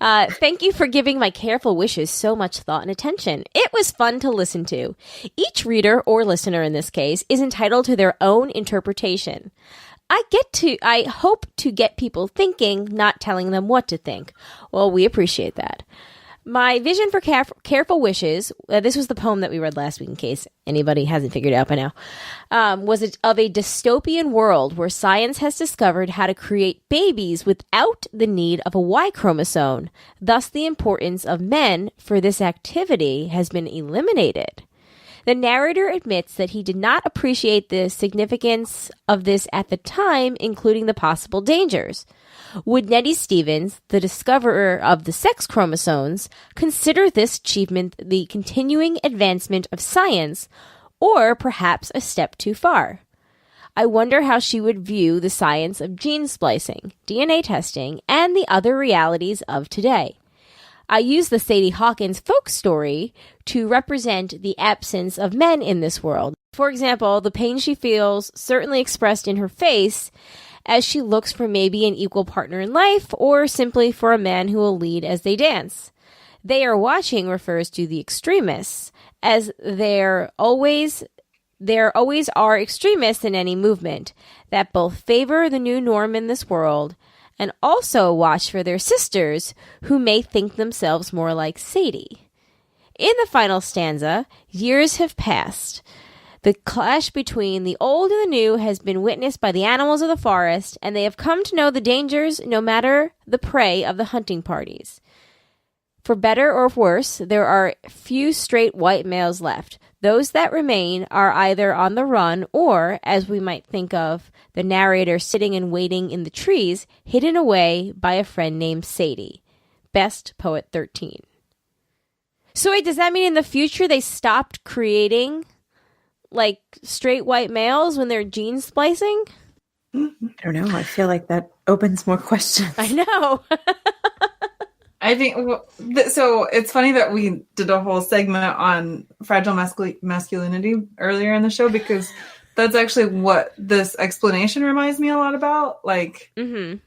Thank you for giving my careful wishes so much thought and attention. It was fun to listen to. Each reader, or listener in this case, is entitled to their own interpretation. I hope to get people thinking, not telling them what to think. Well, we appreciate that. My vision for careful wishes, this was the poem that we read last week in case anybody hasn't figured it out by now, was of a dystopian world where science has discovered how to create babies without the need of a Y chromosome. Thus, the importance of men for this activity has been eliminated. The narrator admits that he did not appreciate the significance of this at the time, including the possible dangers. Would Nettie Stevens, the discoverer of the sex chromosomes, consider this achievement the continuing advancement of science, or perhaps a step too far? I wonder how she would view the science of gene splicing, DNA testing, and the other realities of today. I use the Sadie Hawkins folk story to represent the absence of men in this world. For example, the pain she feels certainly expressed in her face as she looks for maybe an equal partner in life or simply for a man who will lead as they dance. They are watching refers to the extremists, as there always are extremists in any movement that both favor the new norm in this world and also watch for their sisters who may think themselves more like Sadie. In the final stanza, years have passed. The clash between the old and the new has been witnessed by the animals of the forest, and they have come to know the dangers no matter the prey of the hunting parties. For better or worse, there are few straight white males left. Those that remain are either on the run or, as we might think of, the narrator sitting and waiting in the trees, hidden away by a friend named Sadie. Best Poet 13. So wait, does that mean in the future they stopped creating, like, straight white males when they're gene splicing? I don't know. I feel like that opens more questions. I know. I think so. It's funny that we did a whole segment on fragile masculinity earlier in the show because that's actually what this explanation reminds me a lot about. Like, you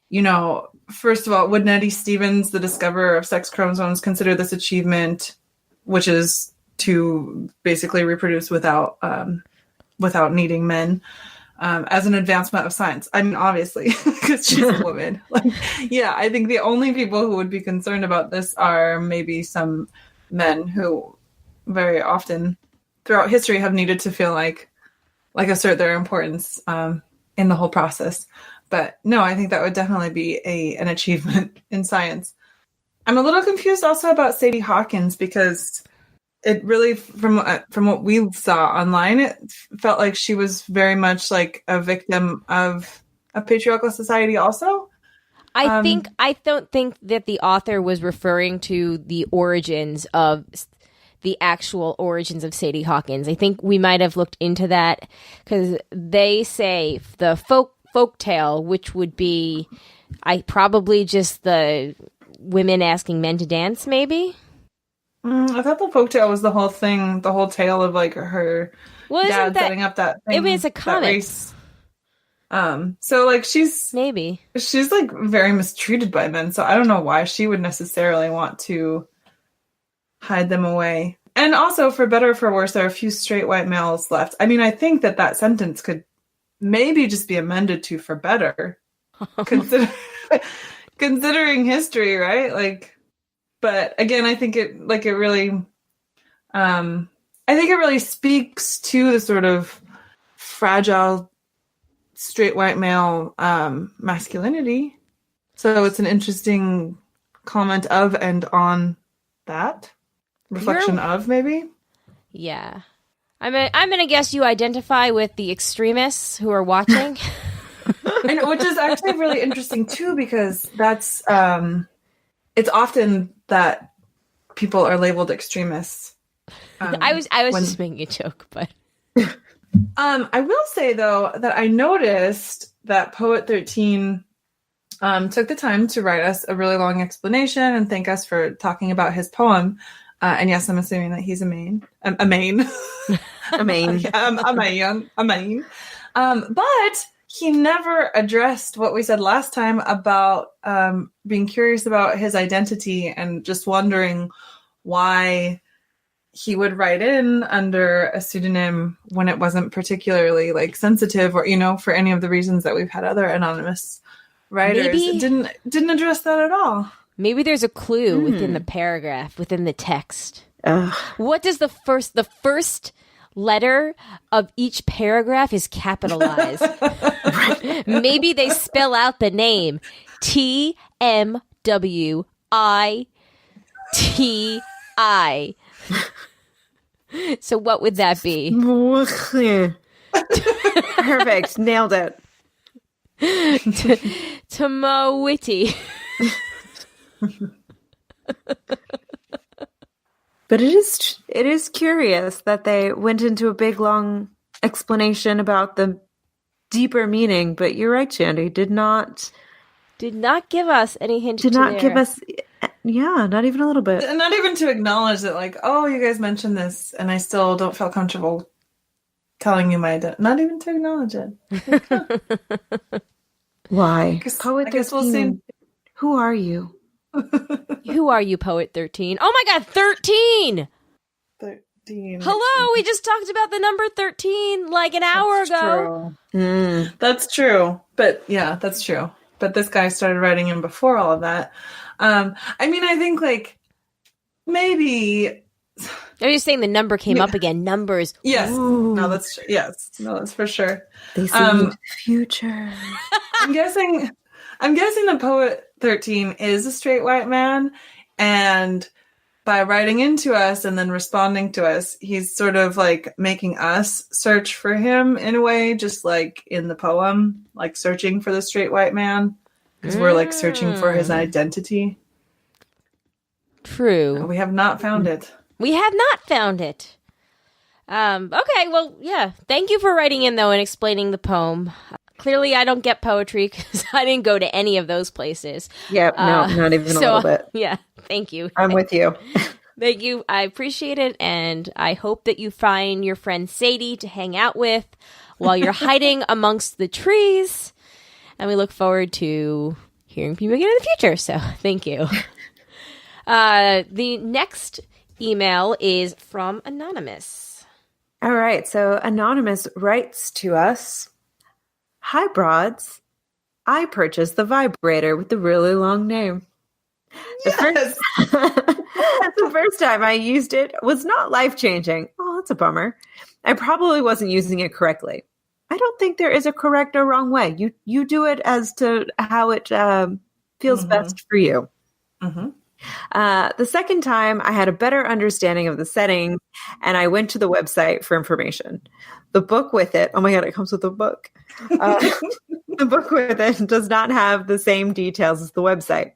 know, first of all, would Nettie Stevens, the discoverer of sex chromosomes, consider this achievement, which is to basically reproduce without needing men, as an advancement of science? I mean, obviously, because she's a woman. Like, yeah, I think the only people who would be concerned about this are maybe some men who very often throughout history have needed to feel like assert their importance in the whole process. But no, I think that would definitely be an achievement in science. I'm a little confused also about Sadie Hawkins because it really, from what we saw online, it felt like she was very much like a victim of a patriarchal society also. I don't think that the author was referring to the origins of the actual origins of Sadie Hawkins. I think we might have looked into that because they say the folk tale, which would be probably just the women asking men to dance, maybe. I thought the folktale was the whole thing, the whole tale of like her dad setting up that thing. It was a comic. Race. So like she's like very mistreated by men. So I don't know why she would necessarily want to hide them away. And also, for better or for worse, there are a few straight white males left. I mean, I think that sentence could maybe just be amended to for better, considering history, right? Like. But again, I think it really speaks to the sort of fragile straight white male masculinity. So it's an interesting comment of and on that reflection of maybe. Yeah, I'm gonna guess you identify with the extremists who are watching, and which is actually really interesting too because that's. It's often that people are labeled extremists. I was just making a joke, but I will say though that I noticed that Poet 13 took the time to write us a really long explanation and thank us for talking about his poem. And yes, I'm assuming that he's a main. But he never addressed what we said last time about being curious about his identity and just wondering why he would write in under a pseudonym when it wasn't particularly like sensitive or, you know, for any of the reasons that we've had other anonymous writers didn't address that at all. Maybe there's a clue within the paragraph, within the text. Ugh. What does the first letter of each paragraph is capitalized? Maybe they spell out the name TMWITI. So what would that be? Perfect. Nailed it. Tomowitty. But it is curious that they went into a big long explanation about the deeper meaning. But you're right, Shandy. Did not give us any hint. Did not give us. Yeah, not even a little bit. And not even to acknowledge that, like, oh, you guys mentioned this, and I still don't feel comfortable telling you my identity. Not even to acknowledge it. Why? I guess we'll see. Who are you? Who are you, Poet 13? Oh my God, 13! 13. Hello, we just talked about the number 13 like an hour ago. That's true. But yeah, that's true. But this guy started writing in before all of that. I mean, I think like maybe. I'm just saying the number came up again. Numbers. Yes. Ooh. No, that's true. Yes. No, that's for sure. They see the future. I'm guessing the Poet 13 is a straight white man, and by writing into us and then responding to us, he's sort of like making us search for him in a way, just like in the poem, like searching for the straight white man, because we're like searching for his identity. True. We have not found it. We have not found it. Okay, well, yeah. Thank you for writing in, though, and explaining the poem. Clearly, I don't get poetry because I didn't go to any of those places. Yep, no, not even a little bit. Yeah, thank you. I'm with you. Thank you. I appreciate it, and I hope that you find your friend Sadie to hang out with while you're hiding amongst the trees. And we look forward to hearing from you again in the future. So, thank you. The next email is from Anonymous. All right, so Anonymous writes to us. Hi, broads. I purchased the vibrator with the really long name. Yes. The first time I used it was not life-changing. Oh, that's a bummer. I probably wasn't using it correctly. I don't think there is a correct or wrong way. You do it as to how it feels best for you. Mm-hmm. The second time, I had a better understanding of the settings, and I went to the website for information. The book with it, oh my God, it comes with a book. The book with it does not have the same details as the website.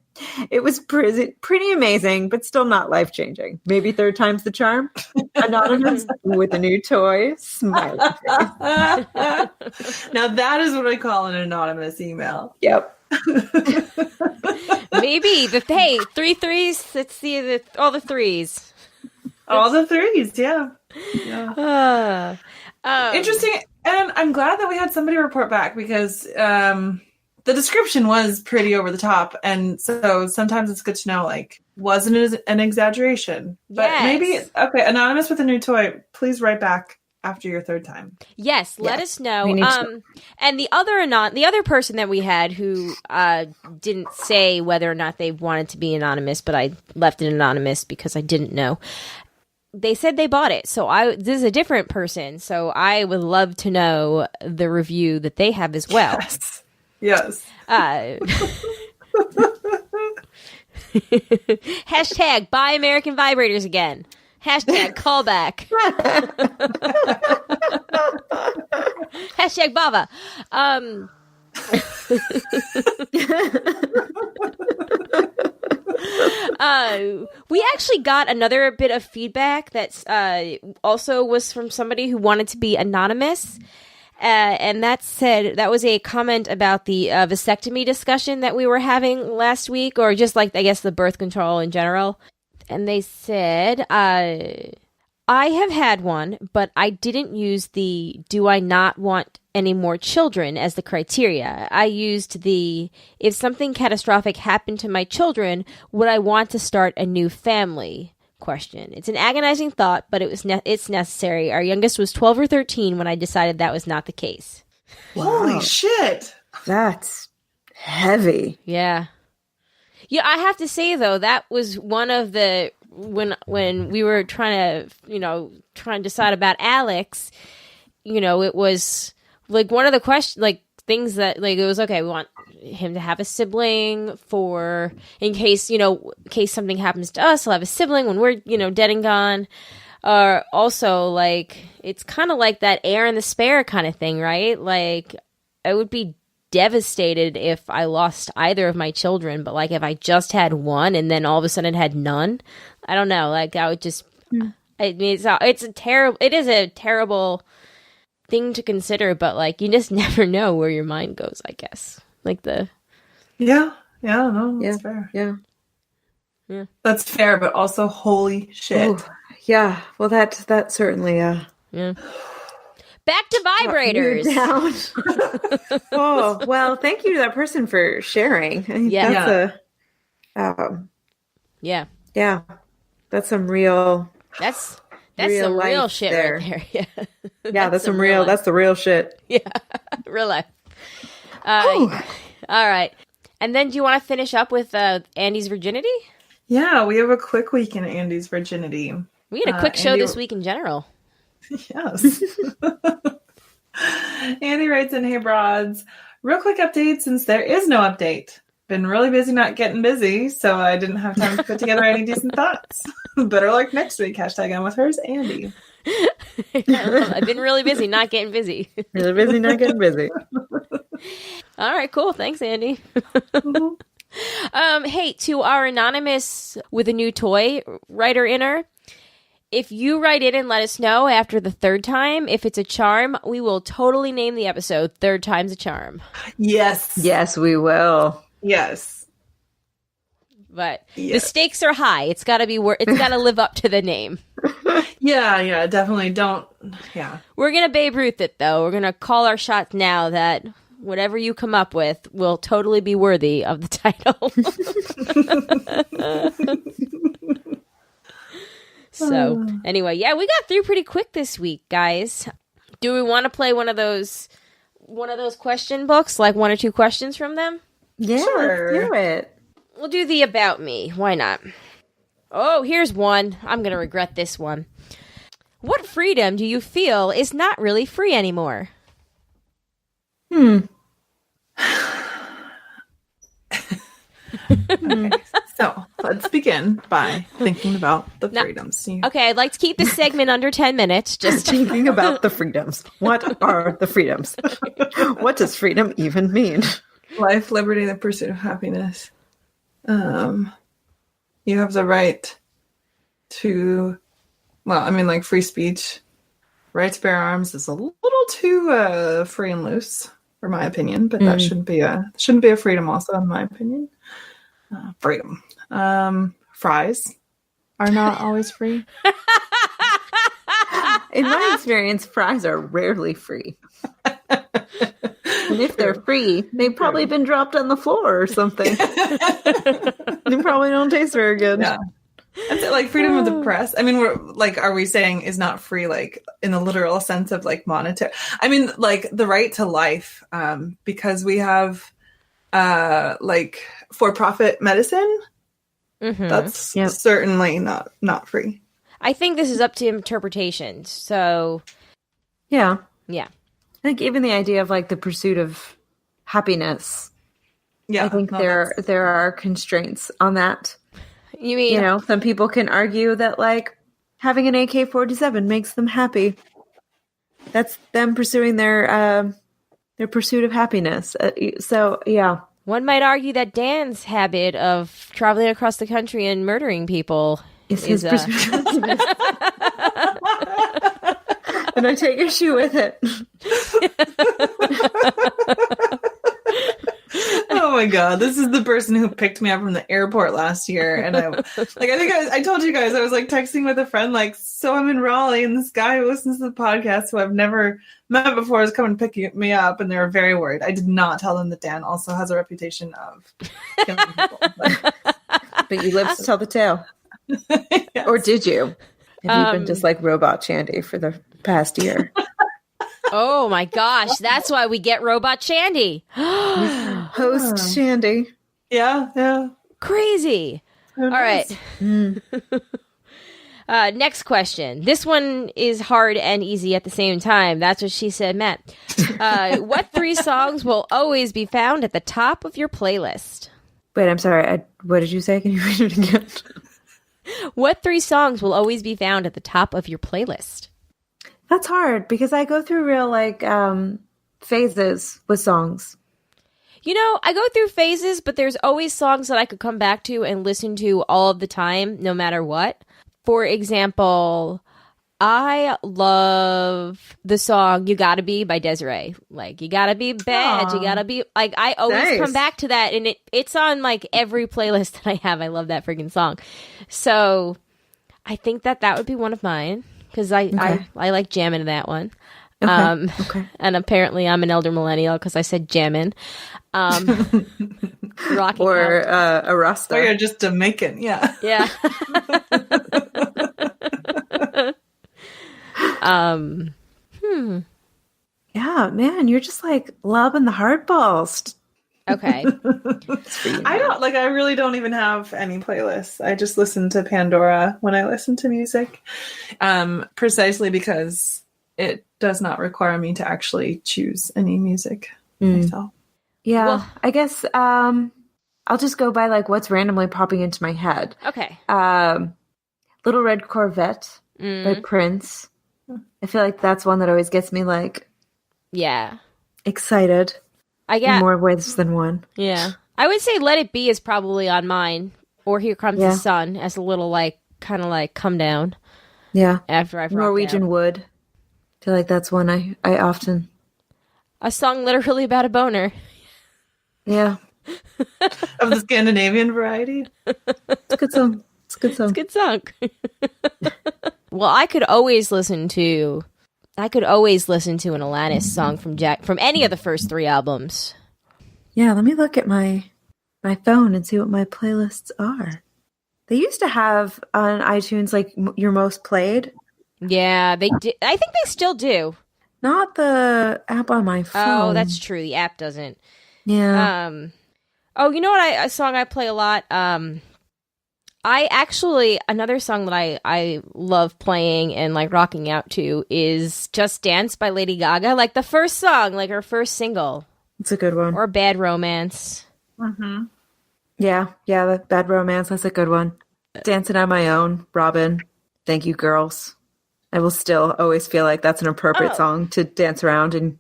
It was pretty amazing, but still not life-changing. Maybe third time's the charm. Anonymous with a new toy. Smiley face. Now that is what I call an anonymous email. Yep. Maybe. Hey, 3 threes. Let's see all the threes. All the threes, yeah. Interesting. And I'm glad that we had somebody report back because the description was pretty over the top. And so sometimes it's good to know, like, wasn't it an exaggeration? But maybe, okay, Anonymous with a new toy, please write back after your third time. Yes, let us know. And the other person that we had who didn't say whether or not they wanted to be anonymous, but I left it anonymous because I didn't know. They said they bought it. So this is a different person. So I would love to know the review that they have as well. Yes. Hashtag buy American vibrators again. Hashtag callback. Hashtag Bava. We actually got another bit of feedback that's also was from somebody who wanted to be anonymous. And that was a comment about the vasectomy discussion that we were having last week, or just like, I guess, the birth control in general. And they said, I have had one, but I didn't use the do I not want any more children as the criteria. I used the if something catastrophic happened to my children, would I want to start a new family question. It's an agonizing thought, but it's necessary. Our youngest was 12 or 13 when I decided that was not the case. Wow. Holy shit. That's heavy. Yeah. Yeah, I have to say though, that was one of the when we were trying to decide about Alex, it was like one of the questions, like things that like it was okay, we want him to have a sibling for in case something happens to us, he'll have a sibling when we're, dead and gone. Also like it's kind of like that heir and the spare kind of thing, right? Like I would be devastated if I lost either of my children, but like if I just had one and then all of a sudden had none, I don't know, like I would just I mean it is a terrible thing to consider, but like you just never know where your mind goes, I guess. Like that's fair. Yeah, that's fair, but also holy shit. Ooh, yeah, well that certainly yeah. Back to vibrators. Down. Oh, well, thank you to that person for sharing. Yeah. Yeah. That's some real. That's some real shit there. Right there. Yeah. Yeah, that's some real. That's the real shit. Yeah, real life. All right. And then, do you want to finish up with Andy's virginity? Yeah, we have a quick week in Andy's virginity. We had a quick show this week in general. Yes. Andy writes in, "Hey broads, real quick update since there is no update. Been really busy not getting busy, so I didn't have time to put together any decent thoughts. Better luck next week. Hashtag I'm with hers, Andy." I've been really busy not getting busy. Really busy not getting busy. All right, cool. Thanks, Andy. Hey, to our anonymous with a new toy writer inner, if you write in and let us know after the third time, if it's a charm, we will totally name the episode Third Time's a Charm. Yes. Yes, we will. Yes. But the stakes are high. It's got to be it's got to live up to the name. Yeah, definitely don't. Yeah. We're going to Babe Ruth it, though. We're going to call our shots now that whatever you come up with will totally be worthy of the title. So, anyway, yeah, we got through pretty quick this week, guys. Do we want to play one of those question books, like 1 or 2 questions from them? Yeah, sure. Let's do it. We'll do the About Me. Why not? Oh, here's one. I'm going to regret this one. What freedom do you feel is not really free anymore? Okay, so let's begin by thinking about the freedoms. Okay, I'd like to keep this segment under 10 minutes. Just thinking about the freedoms. What are the freedoms? What does freedom even mean? Life, liberty, the pursuit of happiness. You have the right to, like free speech. Right to bear arms is a little too free and loose, for my opinion, but that shouldn't be a freedom also, in my opinion. Freedom. Fries are not always free. In my experience, fries are rarely free. And if they're free, they've probably been dropped on the floor or something. They probably don't taste very good. Yeah. That's it, like freedom of the press. I mean, are we saying is not free, like in the literal sense of like monetary? I mean, like the right to life, because we have like for-profit medicine. Mm-hmm. That's certainly not free. I think this is up to interpretation. So, yeah. I think even the idea of like the pursuit of happiness. Yeah, I think there are constraints on that. You mean, some people can argue that like having an AK-47 makes them happy. That's them pursuing their pursuit of happiness. So, yeah. One might argue that Dan's habit of traveling across the country and murdering people is his pursuit of happiness. And I take issue with it. Oh my god, this is the person who picked me up from the airport last year, and I think I told you guys I was like texting with a friend, like, so I'm in Raleigh, and this guy who listens to the podcast, who I've never met before, is coming picking me up, and they were very worried. I did not tell them that Dan also has a reputation of killing people, but you lived to tell the tale. Yes. Or did you? Have you been just like Robot Shandy for the past year? Oh my gosh, that's why we get Robot Shandy. Host Shandy. Yeah. Crazy. All right. Next question. This one is hard and easy at the same time. That's what she said, Matt. What 3 songs will always be found at the top of your playlist? Wait, I'm sorry. What did you say? Can you read it again? What 3 songs will always be found at the top of your playlist? That's hard because I go through real phases with songs. You know, I go through phases, but there's always songs that I could come back to and listen to all of the time, no matter what. For example, I love the song You Gotta Be by Desiree. Like, you gotta be bad, you gotta be... Like, I always come back to that, and it's on, like, every playlist that I have. I love that freaking song. So, I think that would be one of mine, because I like jamming to that one. Okay. And apparently I'm an elder millennial, because I said jamming. Rocking or out. A Rasta. Or you're just Jamaican, yeah. Yeah. Yeah, man, you're just like lobbing the hardballs. Okay. I really don't even have any playlists. I just listen to Pandora when I listen to music. Precisely because it does not require me to actually choose any music myself. Yeah, Well- I guess I'll just go by like what's randomly popping into my head. Okay. Little Red Corvette by Prince. I feel like that's one that always gets me like Yeah. excited I in get more ways than one. Yeah. I would say Let It Be is probably on mine. Or Here Comes the Sun as a little like kind of like come down Yeah, after I've rocked Norwegian out. Wood. I feel like that's one I often. A song literally about a boner. Yeah, Of the Scandinavian variety. it's a good song. It's a good song. Good song. Well, I could always listen to an Alanis song from any of the first 3 albums. Yeah, let me look at my phone and see what my playlists are. They used to have on iTunes like your most played. Yeah, they did. I think they still do. Not the app on my phone. Oh, that's true. The app doesn't. Yeah. Oh, you know what? A song I play a lot. Another song that I love playing and like rocking out to is Just Dance by Lady Gaga. Like the first song, like her first single. It's a good one. Or Bad Romance. Mm-hmm. Yeah, the Bad Romance, that's a good one. Dancing on My Own, Robin. Thank You, Girls. I will still always feel like that's an appropriate song to dance around in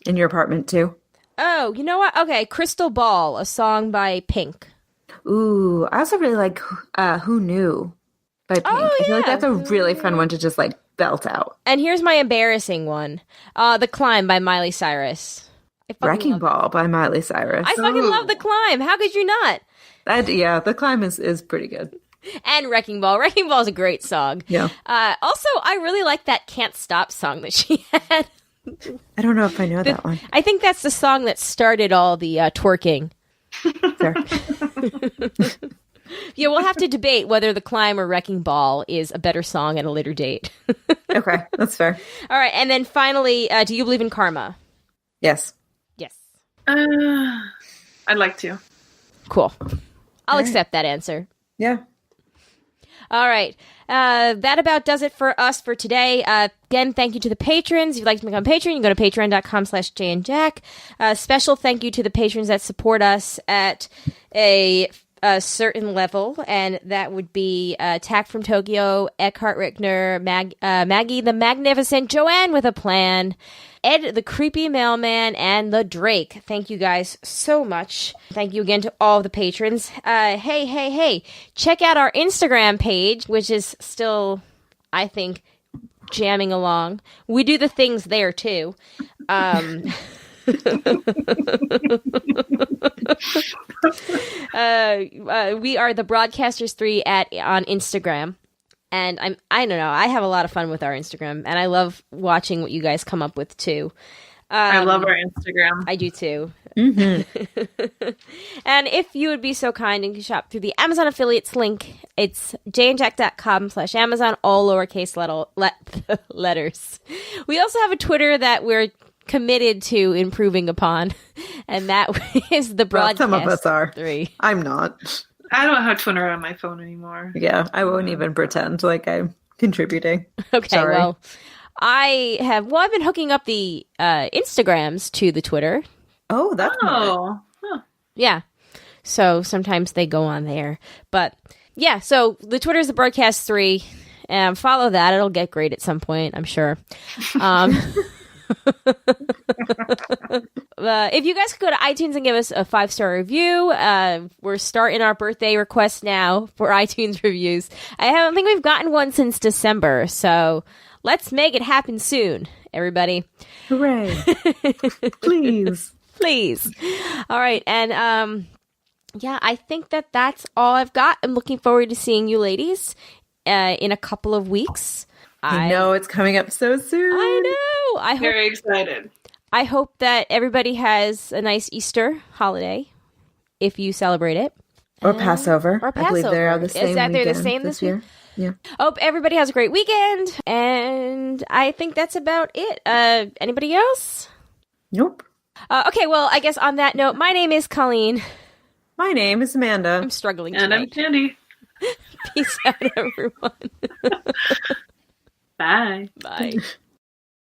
your apartment too. Oh, you know what? Okay, Crystal Ball, a song by Pink. Ooh, I also really like Who Knew by Pink. Oh, I feel like yeah. that's a really fun one to just like belt out. And here's my embarrassing one. The Climb by Miley Cyrus. Wrecking Ball by Miley Cyrus. I fucking love The Climb. How could you not? The Climb is pretty good. And Wrecking Ball. Wrecking Ball is a great song. Yeah. Also, I really like that Can't Stop song that she had. I don't know if I know that one. I think that's the song that started all the twerking. Fair. Yeah, we'll have to debate whether The Climb or Wrecking Ball is a better song at a later date. Okay, that's fair. All right, and then finally, do you believe in karma? Yes. Yes. I'd like to. Cool. I'll right. accept that answer. Yeah. All right. That about does it for us for today. Again, thank you to the patrons. If you'd like to become a patron, you can go to patreon.com/jayandjack. Special thank you to the patrons that support us at a certain level, and that would be Tack from Tokyo, Eckhart Rickner, Maggie the Magnificent, Joanne with a Plan, Ed the Creepy Mailman, and the Drake. Thank you guys so much. Thank you again to all of the patrons. Hey, check out our Instagram page, which is still, I think, jamming along. We do the things there too. We are the Broadcasters 3 on Instagram, and I don't know, I have a lot of fun with our Instagram, and I love watching what you guys come up with too. I love our Instagram. I do too. Mm-hmm. And if you would be so kind and can shop through the Amazon affiliates link, it's jayandjack.com/Amazon, all lowercase letters. We also have a Twitter that we're committed to improving upon, and that is the broadcast. Some of us are. 3. I'm not. I don't have Twitter on my phone anymore. Yeah, I won't even pretend like I'm contributing. Okay, Sorry. well, I've been hooking up the Instagrams to the Twitter. Oh, that's nice. Huh. Yeah. So sometimes they go on there. But yeah, so the Twitter is the broadcast 3. Follow that. It'll get great at some point, I'm sure. If you guys could go to iTunes and give us a 5-star review, we're starting our birthday request now for iTunes reviews. I don't think we've gotten one since December, so let's make it happen soon, everybody. Hooray. Please. Please. All right, and yeah, I think that's all I've got. I'm looking forward to seeing you ladies in a couple of weeks. I know it's coming up so soon. I know. Very excited. I hope that everybody has a nice Easter holiday, if you celebrate it. Or Passover. Or I believe they are the same. Is that they're the weekend same this year? week? Yeah. Hope everybody has a great weekend, and I think that's about it. Anybody else? Nope. Okay, well, I guess on that note, my name is Colleen. My name is Amanda. I'm struggling And I'm tonight. Shandy. Peace out, everyone. Bye. Bye.